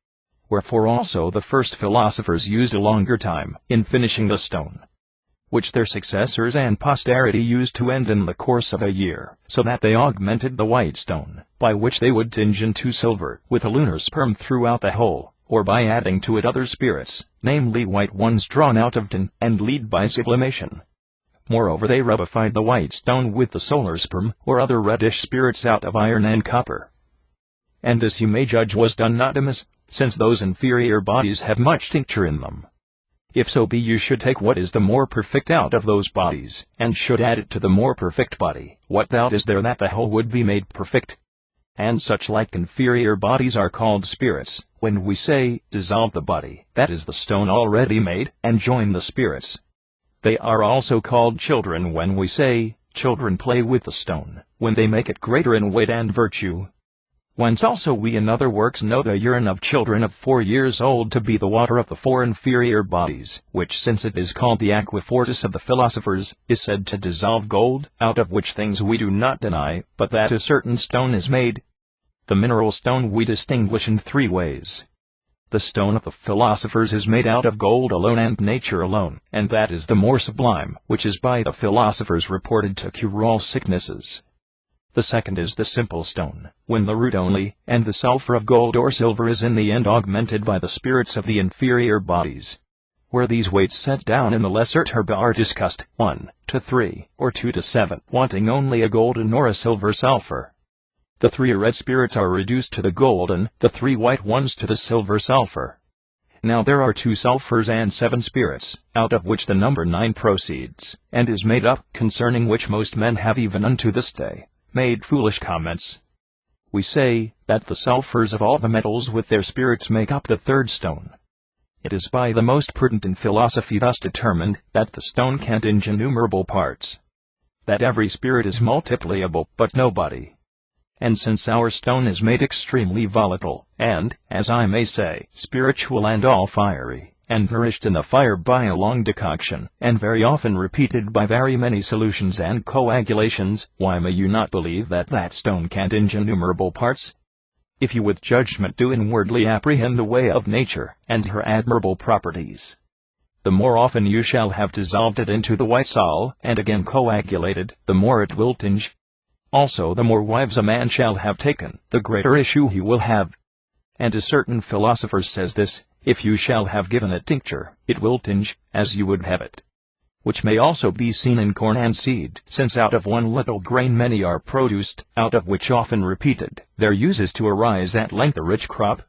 Speaker 1: Wherefore also the first philosophers used a longer time in finishing the stone, which their successors and posterity used to end in the course of a year, so that they augmented the white stone, by which they would tinge into silver, with a lunar sperm throughout the whole, or by adding to it other spirits, namely white ones drawn out of tin, and lead by sublimation. Moreover they rubified the white stone with the solar sperm, or other reddish spirits out of iron and copper. And this you may judge was done not amiss, since those inferior bodies have much tincture in them. If so be you should take what is the more perfect out of those bodies, and should add it to the more perfect body, what doubt is there that the whole would be made perfect? And such like inferior bodies are called spirits, when we say, dissolve the body, that is the stone already made, and join the spirits. They are also called children when we say, children play with the stone, when they make it greater in weight and virtue. Whence also we in other works know the urine of children of 4 years old to be the water of the 4 inferior bodies, which since it is called the aquafortis of the philosophers, is said to dissolve gold, out of which things we do not deny, but that a certain stone is made. The mineral stone we distinguish in 3 ways. The stone of the philosophers is made out of gold alone and nature alone, and that is the more sublime, which is by the philosophers reported to cure all sicknesses. The second is the simple stone, when the root only, and the sulfur of gold or silver is in the end augmented by the spirits of the inferior bodies. Where these weights set down in the lesser turba are discussed, 1 to 3, or 2 to 7, wanting only a golden or a silver sulfur. The 3 red spirits are reduced to the golden, the 3 white ones to the silver sulfur. Now there are 2 sulfurs and 7 spirits, out of which the number 9 proceeds, and is made up, concerning which most men have even unto this day made foolish comments. We say, that the sulfurs of all the metals with their spirits make up the 3rd stone. It is by the most prudent in philosophy thus determined, that the stone can't tinge innumerable parts. That every spirit is multipliable, but no body. And since our stone is made extremely volatile, and, as I may say, spiritual and all fiery, and nourished in the fire by a long decoction, and very often repeated by very many solutions and coagulations, why may you not believe that that stone can't tinge innumerable parts? If you with judgment do inwardly apprehend the way of nature, and her admirable properties, the more often you shall have dissolved it into the white sol, and again coagulated, the more it will tinge. Also the more wives a man shall have taken, the greater issue he will have. And a certain philosopher says this, if you shall have given it tincture, it will tinge, as you would have it. Which may also be seen in corn and seed, since out of one little grain many are produced, out of which often repeated, there uses to arise at length a rich crop.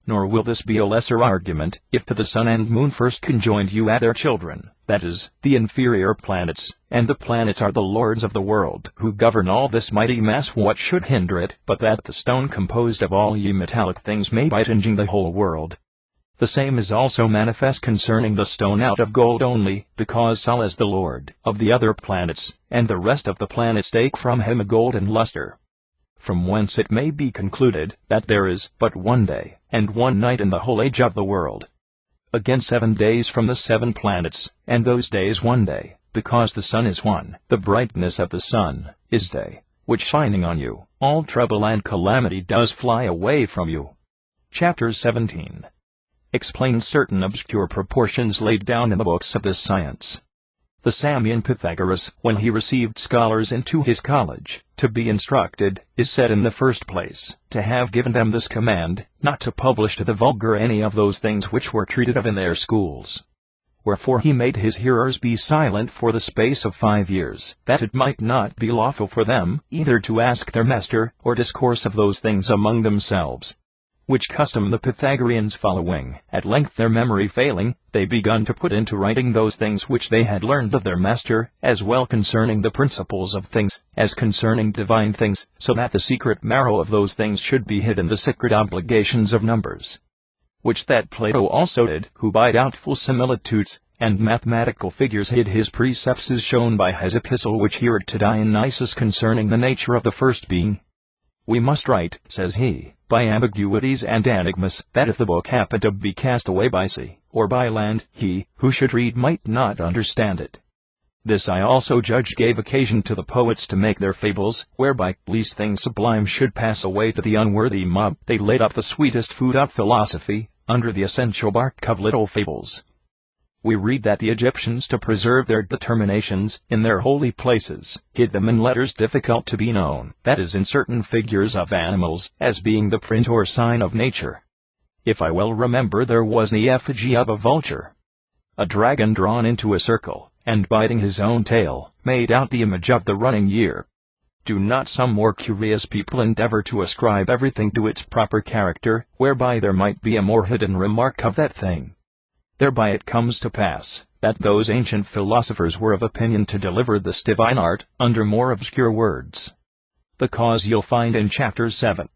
Speaker 1: Nor will this be a lesser argument, if to the sun and moon first conjoined you add their children, that is, the inferior planets, and the planets are the lords of the world, who govern all this mighty mass. What should hinder it, but that the stone composed of all ye metallic things may by tinging the whole world? The same is also manifest concerning the stone out of gold only, because Sol is the lord of the other planets, and the rest of the planets take from him a golden luster. From whence it may be concluded that there is but one day and one night in the whole age of the world. Again 7 days from the 7 planets, and those days one day, because the sun is one. The brightness of the sun is day, which shining on you, all trouble and calamity does fly away from you. Chapter 17 explains certain obscure proportions laid down in the books of this science. The Samian Pythagoras, when he received scholars into his college, to be instructed, is said in the first place, to have given them this command, not to publish to the vulgar any of those things which were treated of in their schools. Wherefore he made his hearers be silent for the space of 5 years, that it might not be lawful for them, either to ask their master, or discourse of those things among themselves. Which custom the Pythagoreans following, at length their memory failing, they begun to put into writing those things which they had learned of their master, as well concerning the principles of things, as concerning divine things, so that the secret marrow of those things should be hid in the secret obligations of numbers. Which that Plato also did, who by doubtful similitudes and mathematical figures hid his precepts, is shown by his epistle which he wrote to Dionysius concerning the nature of the first being. We must write, says he, by ambiguities and enigmas, that if the book happened to be cast away by sea, or by land, he, who should read, might not understand it. This I also judge gave occasion to the poets to make their fables, whereby, least things sublime should pass away to the unworthy mob. They laid up the sweetest food of philosophy, under the essential bark of little fables. We read that the Egyptians, to preserve their determinations in their holy places, hid them in letters difficult to be known, that is, in certain figures of animals, as being the print or sign of nature. If I well remember, there was the effigy of a vulture, a dragon drawn into a circle, and biting his own tail, made out the image of the running year. Do not some more curious people endeavor to ascribe everything to its proper character, whereby there might be a more hidden remark of that thing? Thereby it comes to pass, that those ancient philosophers were of opinion to deliver this divine art, under more obscure words. The cause you'll find in chapter 7.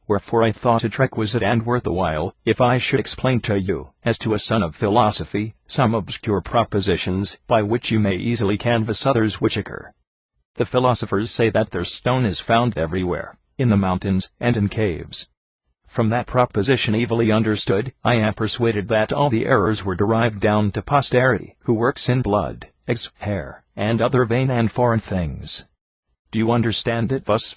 Speaker 1: Wherefore I thought it requisite and worth the while, if I should explain to you, as to a son of philosophy, some obscure propositions, by which you may easily canvass others which occur. The philosophers say that their stone is found everywhere, in the mountains, and in caves. From that proposition evilly understood, I am persuaded that all the errors were derived down to posterity, who works in blood, eggs, hair, and other vain and foreign things. Do you understand it thus?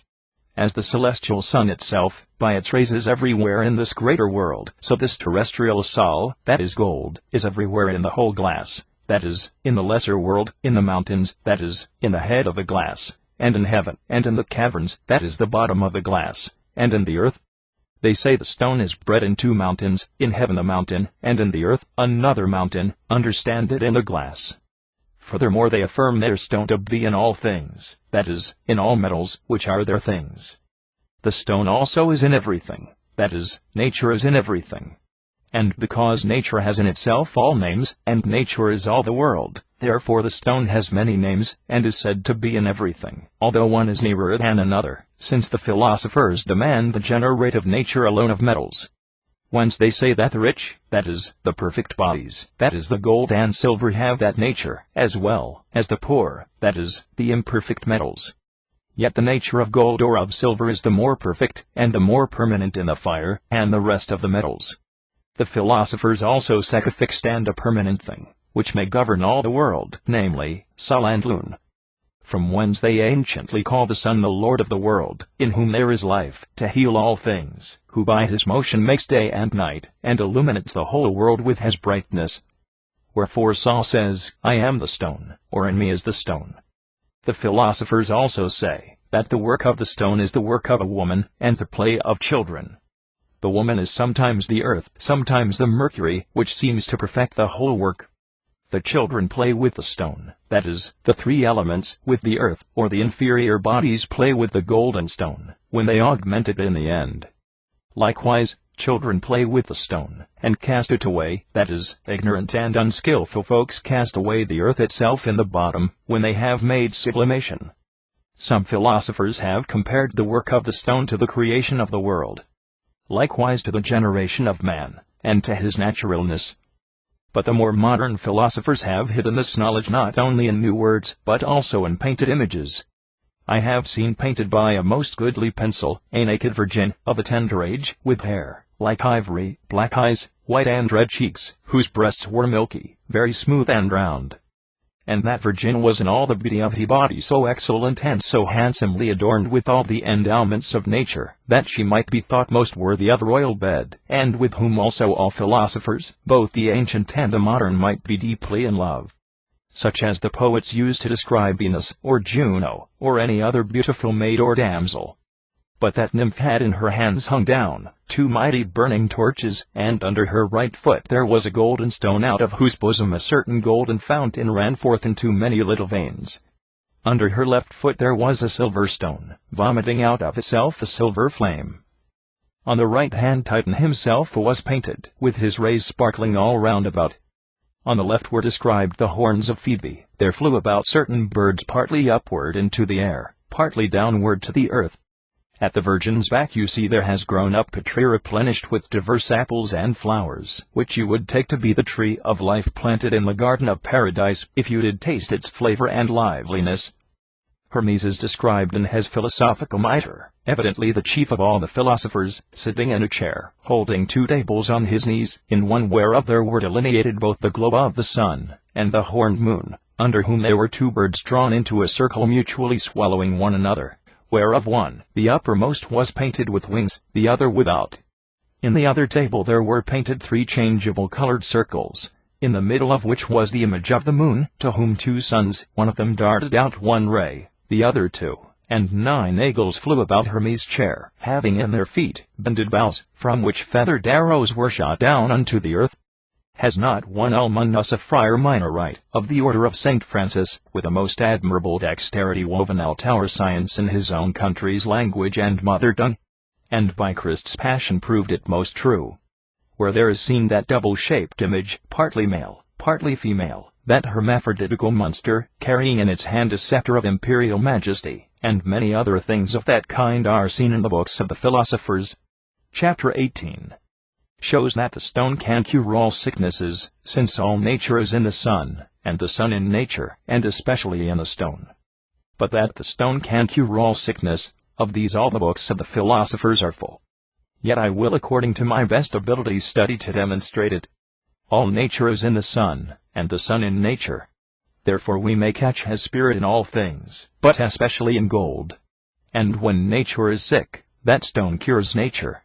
Speaker 1: As the celestial sun itself, by its rays is everywhere in this greater world, so this terrestrial sol, that is gold, is everywhere in the whole glass, that is, in the lesser world, in the mountains, that is, in the head of the glass, and in heaven, and in the caverns, that is the bottom of the glass, and in the earth. They say the stone is bred in 2 mountains, in heaven a mountain, and in the earth another mountain, understand it in the glass. Furthermore they affirm their stone to be in all things, that is, in all metals, which are their things. The stone also is in everything, that is, nature is in everything. And because nature has in itself all names, and nature is all the world, therefore the stone has many names, and is said to be in everything, although one is nearer than another, since the philosophers demand the generative nature alone of metals. Whence they say that the rich, that is, the perfect bodies, that is, the gold and silver, have that nature, as well as the poor, that is, the imperfect metals. Yet the nature of gold or of silver is the more perfect, and the more permanent in the fire, and the rest of the metals. The philosophers also say a fixed and a permanent thing, which may govern all the world, namely, Sol and Lune. From whence they anciently call the sun the lord of the world, in whom there is life, to heal all things, who by his motion makes day and night, and illuminates the whole world with his brightness. Wherefore Sol says, I am the stone, or in me is the stone. The philosophers also say, that the work of the stone is the work of a woman, and the play of children. The woman is sometimes the earth, sometimes the mercury, which seems to perfect the whole work. The children play with the stone, that is, the 3 elements, with the earth, or the inferior bodies play with the golden stone, when they augment it in the end. Likewise, children play with the stone, and cast it away, that is, ignorant and unskillful folks cast away the earth itself in the bottom, when they have made sublimation. Some philosophers have compared the work of the stone to the creation of the world, likewise to the generation of man, and to his naturalness. But the more modern philosophers have hidden this knowledge not only in new words, but also in painted images. I have seen painted by a most goodly pencil, a naked virgin, of a tender age, with hair like ivory, black eyes, white and red cheeks, whose breasts were milky, very smooth and round. And that virgin was in all the beauty of her body so excellent and so handsomely adorned with all the endowments of nature, that she might be thought most worthy of royal bed, and with whom also all philosophers, both the ancient and the modern, might be deeply in love, such as the poets use to describe Venus, or Juno, or any other beautiful maid or damsel. But that nymph had in her hands hung down 2 mighty burning torches, and under her right foot there was a golden stone, out of whose bosom a certain golden fountain ran forth into many little veins. Under her left foot there was a silver stone, vomiting out of itself a silver flame. On the right hand Titan himself was painted, with his rays sparkling all round about. On the left were described the horns of Phoebe. There flew about certain birds, partly upward into the air, partly downward to the earth. At the Virgin's back you see there has grown up a tree replenished with diverse apples and flowers, which you would take to be the tree of life planted in the garden of paradise, if you did taste its flavor and liveliness. Hermes is described in his philosophical mitre, evidently the chief of all the philosophers, sitting in a chair, holding 2 tables on his knees, in one whereof there were delineated both the globe of the sun, and the horned moon, under whom there were 2 birds drawn into a circle mutually swallowing one another, whereof one, the uppermost, was painted with wings, the other without. In the other table there were painted 3 changeable colored circles, in the middle of which was the image of the moon, to whom 2 suns, one of them darted out 1 ray, the other 2, and 9 eagles flew about Hermes' chair, having in their feet bended bows, from which feathered arrows were shot down unto the earth. Has not one Almanus, a friar minorite, of the order of St. Francis, with a most admirable dexterity woven out our science in his own country's language and mother tongue? And by Christ's passion proved it most true. Where there is seen that double-shaped image, partly male, partly female, that hermaphroditical monster, carrying in its hand a scepter of imperial majesty, and many other things of that kind are seen in the books of the philosophers. Chapter 18 shows that the stone can cure all sicknesses, since all nature is in the sun, and the sun in nature, and especially in the stone. But that the stone can cure all sickness, of these all the books of the philosophers are full. Yet I will according to my best ability study to demonstrate it. All nature is in the sun, and the sun in nature. Therefore we may catch his spirit in all things, but especially in gold. And when nature is sick, that stone cures nature.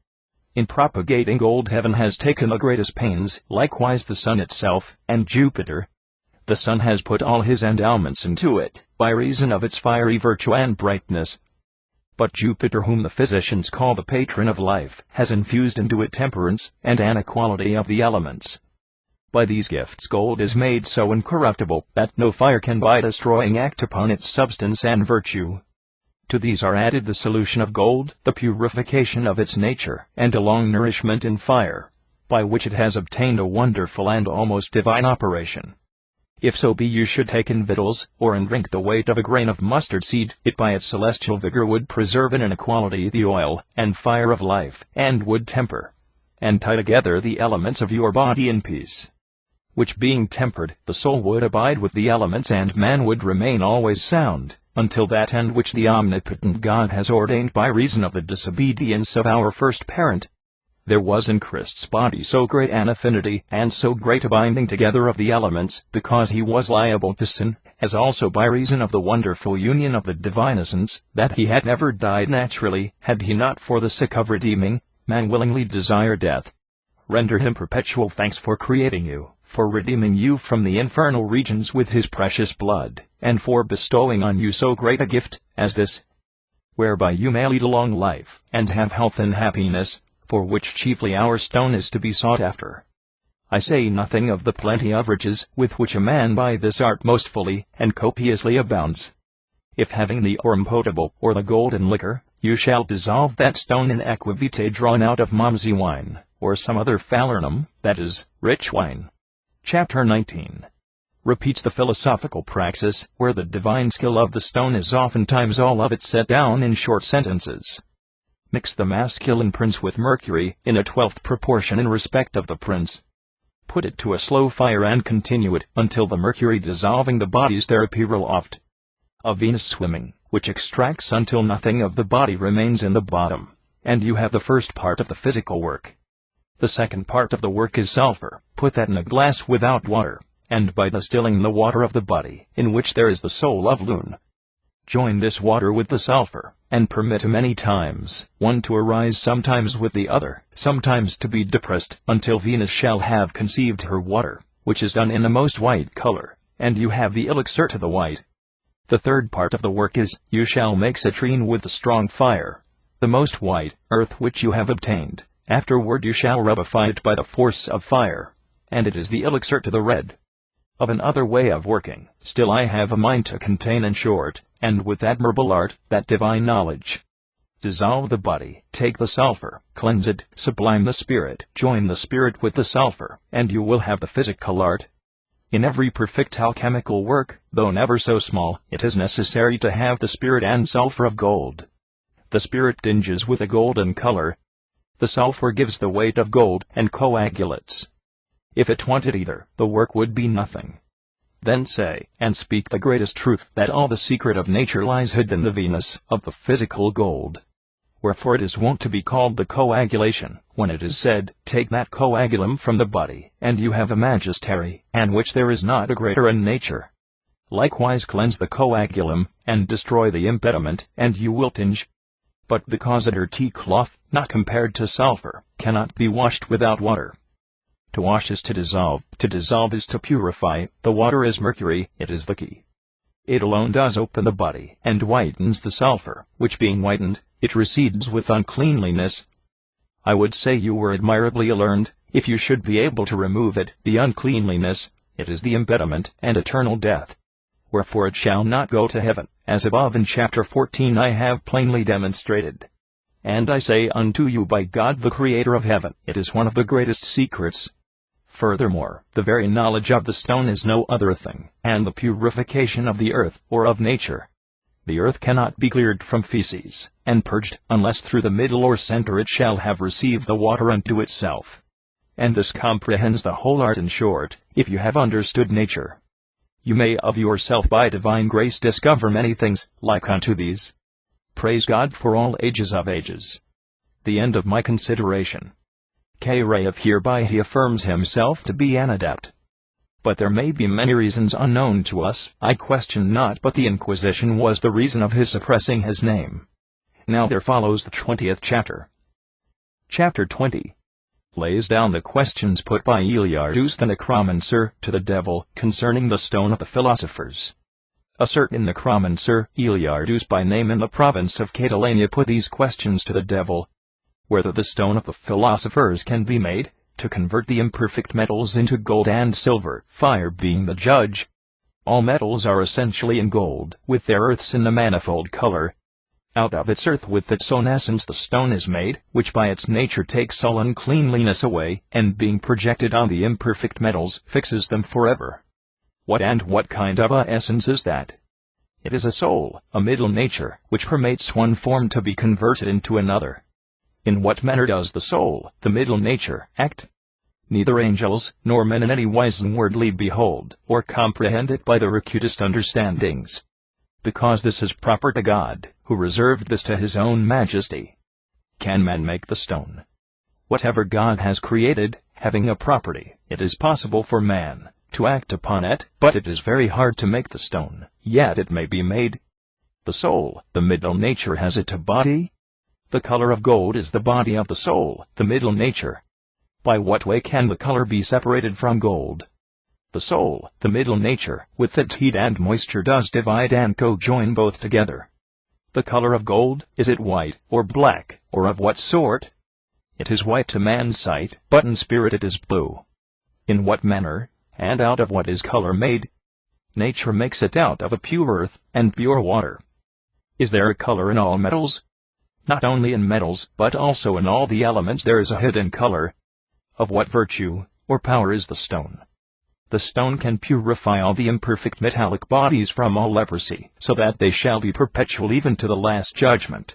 Speaker 1: In propagating gold heaven has taken the greatest pains, likewise the sun itself, and Jupiter. The sun has put all his endowments into it, by reason of its fiery virtue and brightness. But Jupiter, whom the physicians call the patron of life, has infused into it temperance, and an equality of the elements. By these gifts gold is made so incorruptible, that no fire can by destroying act upon its substance and virtue. To these are added the solution of gold, the purification of its nature, and a long nourishment in fire, by which it has obtained a wonderful and almost divine operation. If so be you should take in victuals, or in drink the weight of a grain of mustard seed, it by its celestial vigor would preserve in an equality the oil and fire of life, and would temper and tie together the elements of your body in peace. Which being tempered, the soul would abide with the elements, and man would remain always sound, until that end which the omnipotent God has ordained by reason of the disobedience of our first parent. There was in Christ's body so great an affinity, and so great a binding together of the elements, because he was liable to sin, as also by reason of the wonderful union of the divine essence, that he had never died naturally, had he not for the sake of redeeming, man willingly desire death. Render him perpetual thanks for creating you, for redeeming you from the infernal regions with his precious blood, and for bestowing on you so great a gift as this, whereby you may lead a long life, and have health and happiness, for which chiefly our stone is to be sought after. I say nothing of the plenty of riches with which a man by this art most fully and copiously abounds. If having the aurum potable, or the golden liquor, you shall dissolve that stone in aquavitae drawn out of malmsey wine, or some other falernum, that is, rich wine. Chapter 19 repeats the philosophical praxis, where the divine skill of the stone is oftentimes all of it set down in short sentences. Mix the masculine prince with mercury, in a 12th proportion in respect of the prince. Put it to a slow fire and continue it, until the mercury dissolving the body's there appear aloft. A Venus swimming, which extracts until nothing of the body remains in the bottom, and you have the first part of the physical work. The second part of the work is sulfur. Put that in a glass without water, and by distilling the water of the body, in which there is the soul of Lune. Join this water with the sulfur, and permit many times, one to arise sometimes with the other, sometimes to be depressed, until Venus shall have conceived her water, which is done in a most white color, and you have the elixir to the white. The third part of the work is, you shall make citrine with the strong fire, the most white earth which you have obtained. Afterward you shall rubify it by the force of fire, and it is the elixir to the red. Of another way of working, still I have a mind to contain in short, and with admirable art, that divine knowledge. Dissolve the body, take the sulfur, cleanse it, sublime the spirit, join the spirit with the sulfur, and you will have the physical art. In every perfect alchemical work, though never so small, it is necessary to have the spirit and sulfur of gold. The spirit tinges with a golden color. The sulfur gives the weight of gold, and coagulates. If it wanted either, the work would be nothing. Then say, and speak the greatest truth, that all the secret of nature lies hid in the Venus of the physical gold. Wherefore it is wont to be called the coagulation, when it is said, take that coagulum from the body, and you have a magistery, and which there is not a greater in nature. Likewise cleanse the coagulum, and destroy the impediment, and you will tinge. But because a dirty cloth, not compared to sulfur, cannot be washed without water. To wash is to dissolve is to purify, the water is mercury, it is the key. It alone does open the body, and whitens the sulfur, which being whitened, it recedes with uncleanliness. I would say you were admirably learned, if you should be able to remove it, the uncleanliness, it is the impediment, and eternal death. Wherefore it shall not go to heaven, as above in chapter 14 I have plainly demonstrated. And I say unto you by God the Creator of heaven, it is one of the greatest secrets. Furthermore, the very knowledge of the stone is no other thing, and the purification of the earth, or of nature. The earth cannot be cleared from feces, and purged, unless through the middle or center it shall have received the water unto itself. And this comprehends the whole art in short, if you have understood nature. You may of yourself by divine grace discover many things, like unto these. Praise God for all ages of ages. The end of my consideration. K-Ray hereby he affirms himself to be an adept. But there may be many reasons unknown to us, I question not, but the Inquisition was the reason of his suppressing his name. Now there follows the 20th chapter. Chapter 20 lays down the questions put by Eliardus the necromancer to the devil concerning the stone of the philosophers. A certain necromancer, Eliardus by name, in the province of Catalonia put these questions to the devil: whether the stone of the philosophers can be made, to convert the imperfect metals into gold and silver, fire being the judge. All metals are essentially in gold, with their earths in the manifold color. Out of its earth with its own essence the stone is made, which by its nature takes all uncleanliness away, and being projected on the imperfect metals, fixes them forever. What kind of a essence is that? It is a soul, a middle nature, which permits one form to be converted into another. In what manner does the soul, the middle nature, act? Neither angels, nor men in any wise inwardly behold, or comprehend it by the acutest understandings. Because this is proper to God, who reserved this to his own majesty. Can man make the stone? Whatever God has created, having a property, it is possible for man to act upon it, but it is very hard to make the stone, yet it may be made. The soul, the middle nature, has it a body? The color of gold is the body of the soul, the middle nature. By what way can the color be separated from gold? The soul, the middle nature, with its heat and moisture does divide and co-join both together. The color of gold, is it white, or black, or of what sort? It is white to man's sight, but in spirit it is blue. In what manner, and out of what is color made? Nature makes it out of a pure earth, and pure water. Is there a color in all metals? Not only in metals, but also in all the elements there is a hidden color. Of what virtue, or power is the stone? The stone can purify all the imperfect metallic bodies from all leprosy, so that they shall be perpetual even to the last judgment.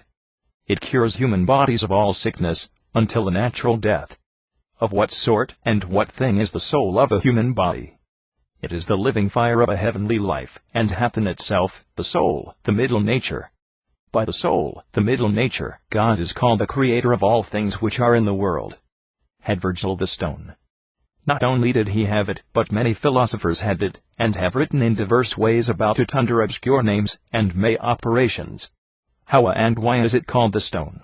Speaker 1: It cures human bodies of all sickness, until a natural death. Of what sort and what thing is the soul of a human body? It is the living fire of a heavenly life, and hath in itself, the soul, the middle nature. By the soul, the middle nature, God is called the creator of all things which are in the world. Had Virgil the stone? Not only did he have it, but many philosophers had it, and have written in diverse ways about it under obscure names, and may operations. How and why is it called the stone?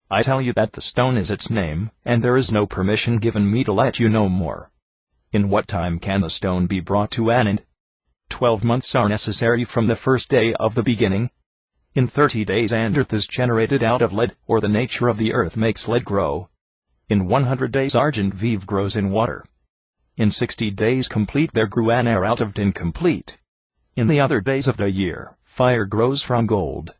Speaker 1: I tell you that the stone is its name, and there is no permission given me to let you know more. In what time can the stone be brought to an end? 12 months are necessary from the first day of the beginning. In 30 days an earth is generated out of lead, or the nature of the earth makes lead grow. In 100 days argent vive grows in water. In 60 days complete there grew an air out of tin complete. In the other days of the year, fire grows from gold.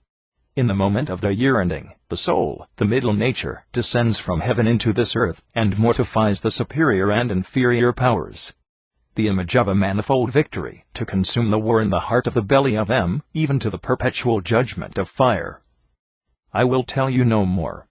Speaker 1: In the moment of the year ending, the soul, the middle nature, descends from heaven into this earth, and mortifies the superior and inferior powers. The image of a manifold victory, to consume the war in the heart of the belly of them, even to the perpetual judgment of fire. I will tell you no more.